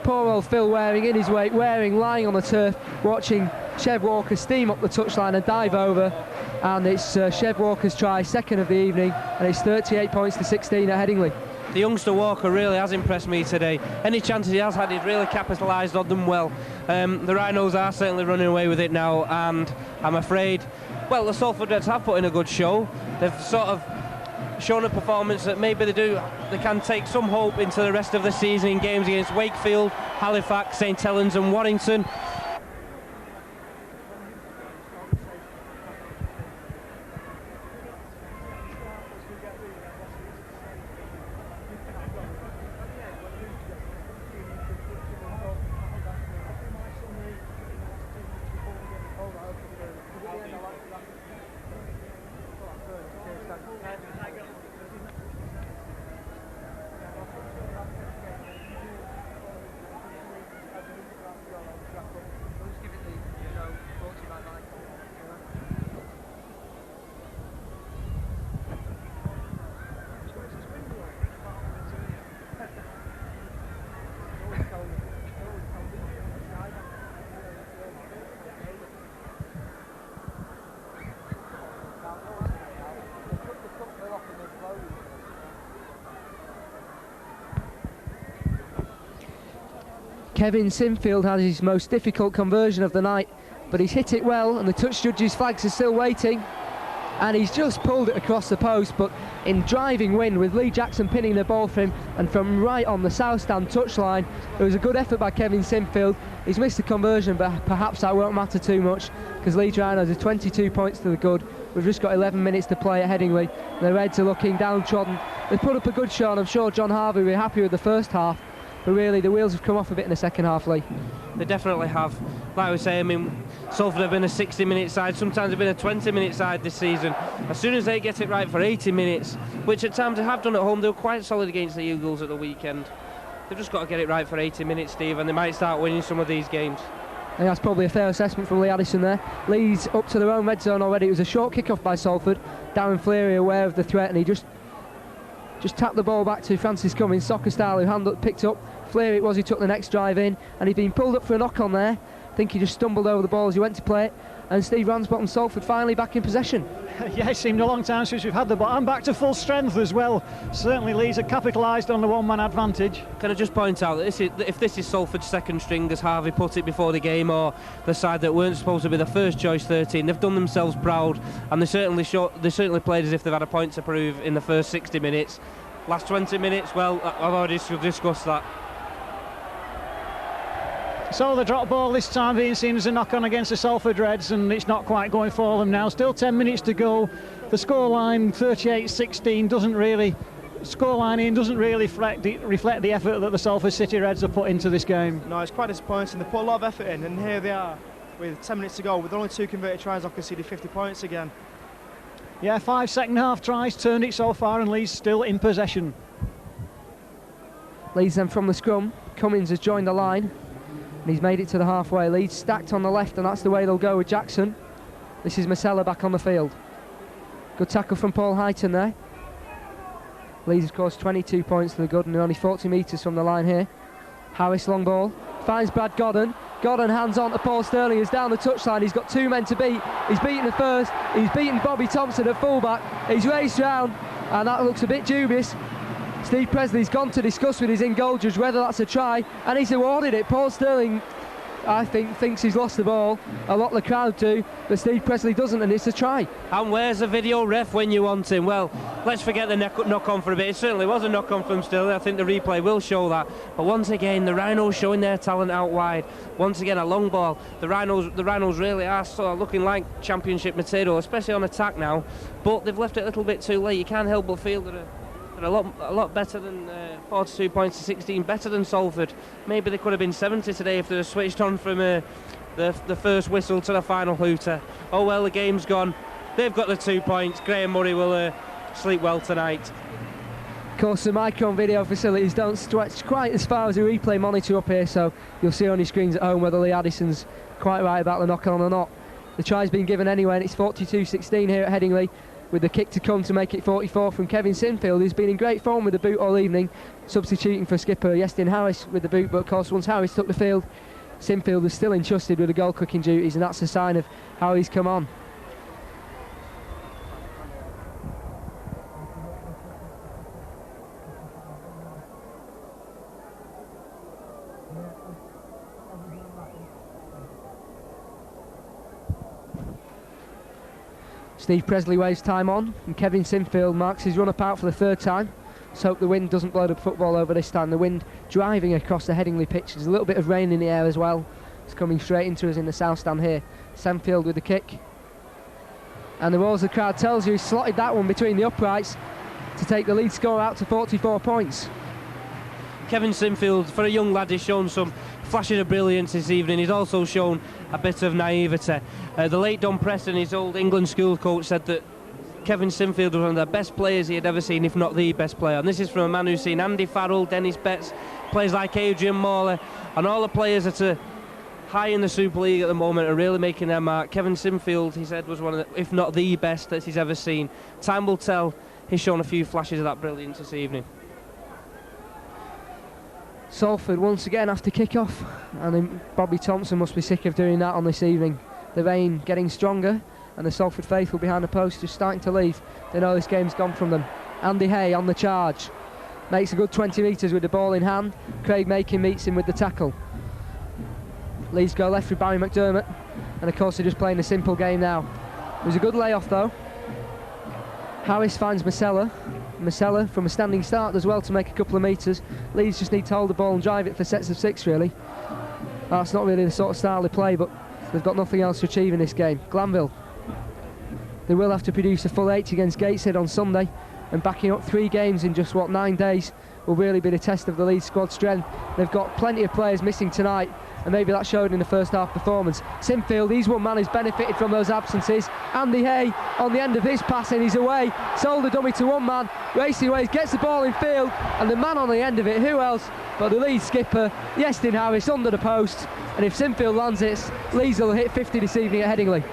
old Phil Waring in his wake, Waring lying on the turf, watching Chev Walker steam up the touchline and dive over. And it's Chev Walker's try, second of the evening, and it's 38 points to 16 at Headingley. The youngster Walker really has impressed me today. Any chances he has had, he's really capitalised on them well. The Rhinos are certainly running away with it now, and I'm afraid, well, the Salford Reds have put in a good show. They've sort of shown a performance that maybe they can take some hope into the rest of the season in games against Wakefield, Halifax, St Helens and Warrington. Kevin Sinfield has his most difficult conversion of the night, but he's hit it well, and the touch judges' flags are still waiting, and he's just pulled it across the post, but in driving wind with Lee Jackson pinning the ball for him, and from right on the south stand touchline. It was a good effort by Kevin Sinfield. He's missed the conversion, but perhaps that won't matter too much, because Leeds Rhinos are 22 points to the good. We've just got 11 minutes to play at Headingley. The Reds are looking downtrodden. They've put up a good show, and I'm sure John Harvey will be happy with the first half, but really the wheels have come off a bit in the second half, Lee. They definitely have. Like we say, I mean, Salford have been a 60-minute side, sometimes they've been a 20-minute side this season. As soon as they get it right for 80 minutes, which at times they have done at home, they were quite solid against the Eagles at the weekend. They've just got to get it right for 80 minutes, Steve, and they might start winning some of these games. I think that's probably a fair assessment from Lee Addison there. Leeds up to their own red zone already. It was a short kick-off by Salford. Darren Fleary aware of the threat, and he just tapped the ball back to Francis Cummins, soccer style, who picked up. Fleary it was who took the next drive in, and he'd been pulled up for a knock on there. I think he just stumbled over the ball as he went to play it, and Steve Ransbottom, Salford finally back in possession. Yeah, it seemed a long time since we've had the ball, and back to full strength as well. Certainly Leeds have capitalised on the one-man advantage. Can I just point out that if this is Salford's second string, as Harvey put it before the game, or the side that weren't supposed to be the first choice 13, they've done themselves proud, and they certainly played as if they've had a point to prove in the first 60 minutes. Last 20 minutes, well, I've already discussed that. So the drop ball this time being seen as a knock-on against the Salford Reds, and it's not quite going for them now. Still 10 minutes to go. The scoreline 38-16 doesn't really scoreline in doesn't really reflect the effort that the Salford City Reds have put into this game. No, it's quite disappointing. They put a lot of effort in, and here they are with 10 minutes to go. With only 2 converted tries, I've conceded 50 points again. Yeah, 5 second-half tries turned it so far, and Leeds still in possession. Leeds then from the scrum. Cummins has joined the line, and he's made it to the halfway. Leeds stacked on the left, and that's the way they'll go with Jackson. This is Masella back on the field. Good tackle from Paul Heighton there. Leeds have caused 22 points to the good, and they're only 40 metres from the line here. Harris long ball, finds Brad Godden. Godden hands on to Paul Sterling, is down the touchline. He's got 2 men to beat. He's beaten the first. He's beaten Bobby Thompson at fullback. He's raced round, and that looks a bit dubious. Steve Presley's gone to discuss with his in-goal judge whether that's a try, and he's awarded it. Paul Sterling, I think, thinks he's lost the ball. A lot of the crowd do, but Steve Presley doesn't, and it's a try. And where's the video ref when you want him? Well, let's forget the knock-on for a bit. It certainly was a knock-on from Sterling. I think the replay will show that. But once again, the Rhinos showing their talent out wide. Once again, a long ball. The Rhinos really are sort of looking like championship material, especially on attack now. But they've left it a little bit too late. You can't help but feel that they're a lot better than 42 points to 16, better than Salford. Maybe they could have been 70 today if they were switched on from the first whistle to the final hooter. Oh well, the game's gone. They've got the 2 points. Graham Murray will sleep well tonight. Of course, the micro and video facilities don't stretch quite as far as the replay monitor up here, so you'll see on your screens at home whether Lee Addison's quite right about the knock-on or not. The try's been given anyway, and it's 42-16 here at Headingley, with the kick to come to make it 44 from Kevin Sinfield, who's been in great form with the boot all evening, substituting for skipper Yestin Harris with the boot. But of course, once Harris took the field, Sinfield was still entrusted with the goal kicking duties, and that's a sign of how he's come on. Steve Presley waves time on, and Kevin Sinfield marks his run-up out for the 3rd time. Let's hope the wind doesn't blow the football over this time. The wind driving across the Headingley pitch. There's a little bit of rain in the air as well. It's coming straight into us in the south stand here. Sinfield with the kick. And the roars of the crowd tells you he's slotted that one between the uprights to take the lead score out to 44 points. Kevin Sinfield, for a young lad, has shown some flashes of brilliance this evening. He's also shown a bit of naivety. The late Don Preston, his old England school coach, said that Kevin Sinfield was one of the best players he had ever seen, if not the best player. And this is from a man who's seen Andy Farrell, Dennis Betts, players like Adrian Morley, and all the players that are high in the Super League at the moment are really making their mark. Kevin Sinfield, he said, was one of the, if not the best that he's ever seen. Time will tell. He's shown a few flashes of that brilliance this evening. Salford once again after kick-off, and then Bobby Thompson must be sick of doing that on this evening. The rain getting stronger, and the Salford faithful behind the post just starting to leave. They know this game's gone from them. Andy Hay on the charge, makes a good 20 metres with the ball in hand. Craig Makin meets him with the tackle. Leeds go left with Barry McDermott, and of course they're just playing a simple game now. It was a good layoff though. Harris finds Masella. Masella from a standing start as well to make a couple of metres. Leeds just need to hold the ball and drive it for sets of 6 really. That's not really the sort of style they play, but they've got nothing else to achieve in this game. Glanville, they will have to produce a full 8 against Gateshead on Sunday, and backing up 3 games in just 9 days will really be the test of the Leeds squad strength. They've got plenty of players missing tonight, and maybe that showed in the first half performance. Sinfield, he's one man who's benefited from those absences. Andy Hay on the end of his pass, and he's away. Sold the dummy to one man, racing away, gets the ball in field, and the man on the end of it, who else but the Leeds skipper, Yestin Harris, under the post. And if Sinfield lands it, Leeds will hit 50 this evening at Headingley.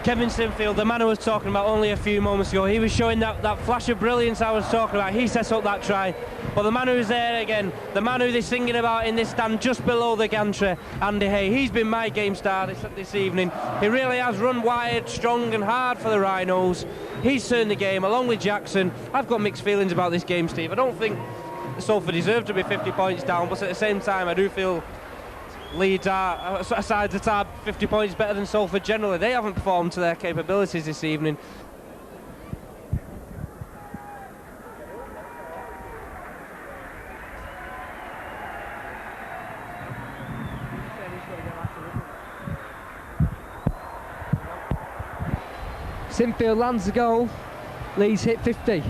Kevin Sinfield, the man I was talking about only a few moments ago, he was showing that flash of brilliance I was talking about. He sets up that try. But the man who's there again, the man who they're singing about in this stand just below the gantry, Andy Hay, he's been my game star this evening. He really has run wide, strong and hard for the Rhinos. He's turned the game, along with Jackson. I've got mixed feelings about this game, Steve. I don't think Salford deserve to be 50 points down, but at the same time I do feel Leeds are a side that are 50 points better than Salford generally. They haven't performed to their capabilities this evening. Sinfield lands the goal. Leeds hit 50.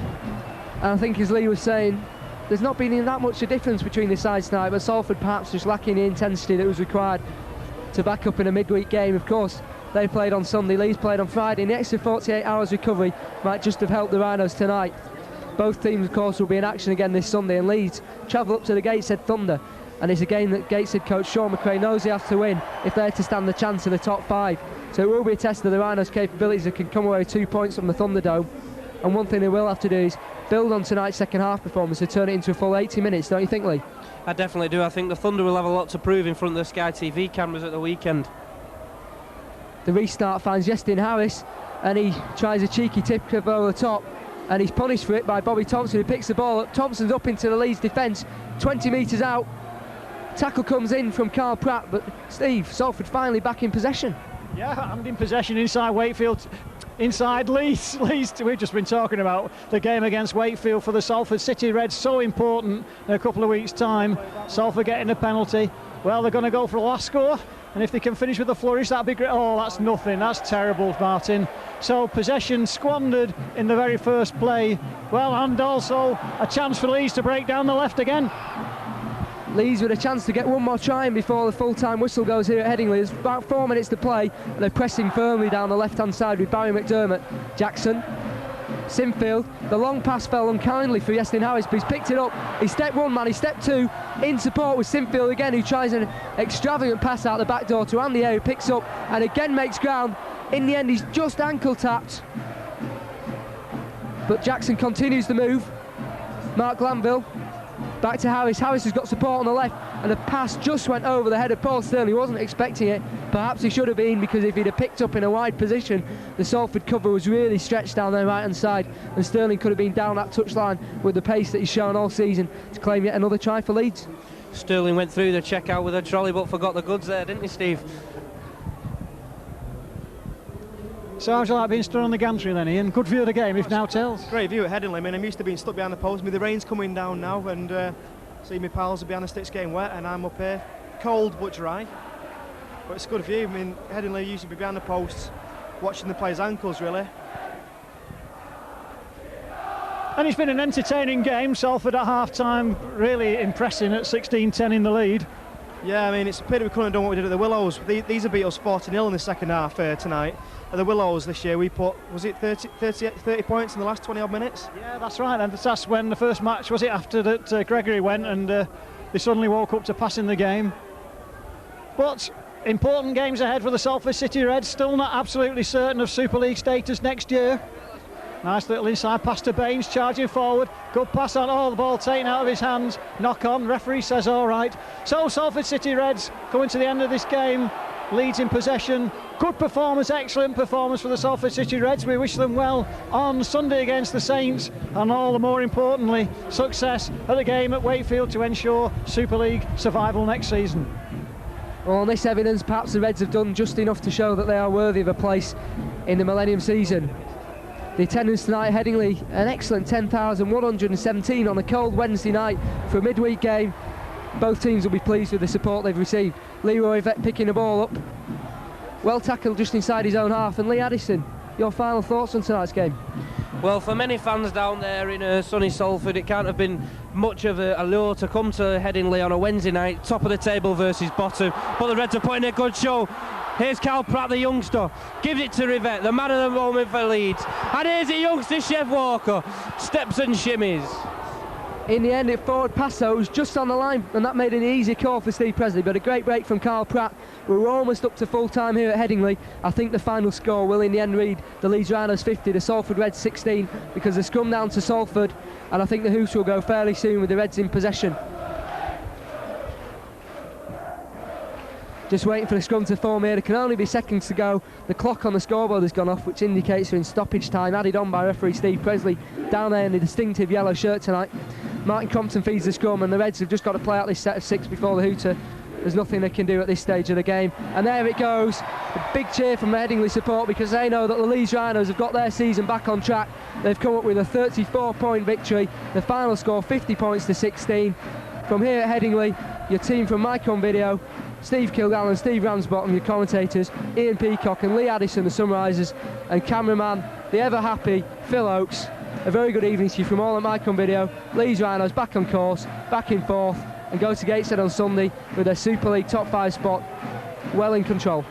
And I think, as Lee was saying, there's not been that much a difference between the sides tonight, but Salford perhaps just lacking the intensity that was required to back up in a midweek game. Of course, they played on Sunday, Leeds played on Friday, and the extra 48 hours recovery might just have helped the Rhinos tonight. Both teams, of course, will be in action again this Sunday, and Leeds travel up to the Gateshead Thunder, and it's a game that Gateshead coach Sean McRae knows he has to win if they're to stand the chance of the top 5. So it will be a test of the Rhinos' capabilities that can come away with 2 points from the Thunderdome. And one thing they will have to do is build on tonight's second half performance to turn it into a full 80 minutes, don't you think, Lee? I definitely do. I think the Thunder will have a lot to prove in front of the Sky TV cameras at the weekend. The restart finds Justin Harris, and he tries a cheeky tip over the top, and he's punished for it by Bobby Thompson, who picks the ball up. Thompson's up into the Leeds defence, 20 metres out. Tackle comes in from Carl Pratt, but Steve, Salford finally back in possession. Yeah, and in possession inside Wakefield, inside Leeds. We've just been talking about the game against Wakefield for the Salford City Reds, so important in a couple of weeks' time. Salford getting a penalty. Well, they're going to go for the last score, and if they can finish with a flourish, that'd be great. Oh, that's nothing. That's terrible, Martin. So possession squandered in the very first play. Well, and also a chance for Leeds to break down the left again. Leeds with a chance to get one more try in before the full-time whistle goes here at Headingley. There's about 4 minutes to play, and they're pressing firmly down the left-hand side with Barry McDermott. Jackson, Sinfield, the long pass fell unkindly for Justin Harris, but he's picked it up. He's step 1 man, he's step 2, in support with Sinfield again, who tries an extravagant pass out the back door to Andy Ayer, who picks up and again makes ground. In the end, he's just ankle tapped, but Jackson continues the move. Mark Glanville back to Harris. Harris has got support on the left, and the pass just went over the head of Paul Sterling. He wasn't expecting it. Perhaps he should have been, because if he'd have picked up in a wide position, the Salford cover was really stretched down their right hand side, and Sterling could have been down that touchline with the pace that he's shown all season to claim yet another try for Leeds. Sterling went through the checkout with a trolley but forgot the goods there, didn't he, Steve? So how's it like being stood on the gantry then, Ian? Good view of the game, if now tells. Great view at Headingley. I mean, I'm used to being stuck behind the post. The rain's coming down now, and see my pals are behind the sticks getting wet, and I'm up here, cold but dry. But it's a good view. I mean, Headingley used to be behind the posts, watching the players' ankles, really. And it's been an entertaining game. Salford at half-time really impressing at 16-10 in the lead. Yeah, I mean, it's a pity we couldn't have done what we did at the Willows. These have beat us 40-0 in the second half tonight. At the Willows this year, we put, was it 30 points in the last 20-odd minutes? Yeah, that's right. And that's when the first match, was it after that Gregory went, and they suddenly woke up to passing the game. But important games ahead for the Salford City Reds. Still not absolutely certain of Super League status next year. Nice little inside pass to Baines, charging forward. Good pass on. Oh, the ball taken out of his hands. Knock on. Referee says all right. So Salford City Reds coming to the end of this game. Leeds in possession. Good performance, excellent performance for the Salford City Reds. We wish them well on Sunday against the Saints, and all the more importantly, success at the game at Wakefield to ensure Super League survival next season. Well, on this evidence, perhaps the Reds have done just enough to show that they are worthy of a place in the Millennium season. The attendance tonight at Headingley, an excellent 10,117 on a cold Wednesday night for a midweek game. Both teams will be pleased with the support they've received. Leroy Vett picking the ball up, well tackled just inside his own half. And Lee Addison, your final thoughts on tonight's game? Well, for many fans down there in sunny Salford, it can't have been much of a lure to come to Headingley on a Wednesday night, top of the table versus bottom, but the Reds are putting a good show. Here's Carl Pratt, the youngster, gives it to Rivette, the man of the moment for Leeds, and here's the youngster Chev Walker, steps and shimmies. In the end, it forward pass though, it was just on the line, and that made an easy call for Steve Presley, but a great break from Carl Pratt. We're almost up to full time here at Headingley. I think the final score will in the end read the Leeds Rhinos 50, the Salford Reds 16, because the scrum down to Salford, and I think the hoops will go fairly soon with the Reds in possession. Just waiting for the scrum to form here. There can only be seconds to go. The clock on the scoreboard has gone off, which indicates we're in stoppage time, added on by referee Steve Presley, down there in the distinctive yellow shirt tonight. Martin Crompton feeds the scrum, and the Reds have just got to play out this set of 6 before the hooter. There's nothing they can do at this stage of the game. And there it goes. A big cheer from the Headingley support, because they know that the Leeds Rhinos have got their season back on track. They've come up with a 34-point victory. The final score 50 points to 16. From here at Headingley, your team from Micron Video, Steve Kilgallen, Steve Ramsbottom, your commentators, Ian Peacock and Lee Addison, the summarisers, and cameraman, the ever happy Phil Oakes. a very good evening to you from all at Micron Video. Leeds Rhinos back on course, back in 4th, and go to Gateshead on Sunday with their Super League top 5 spot well in control.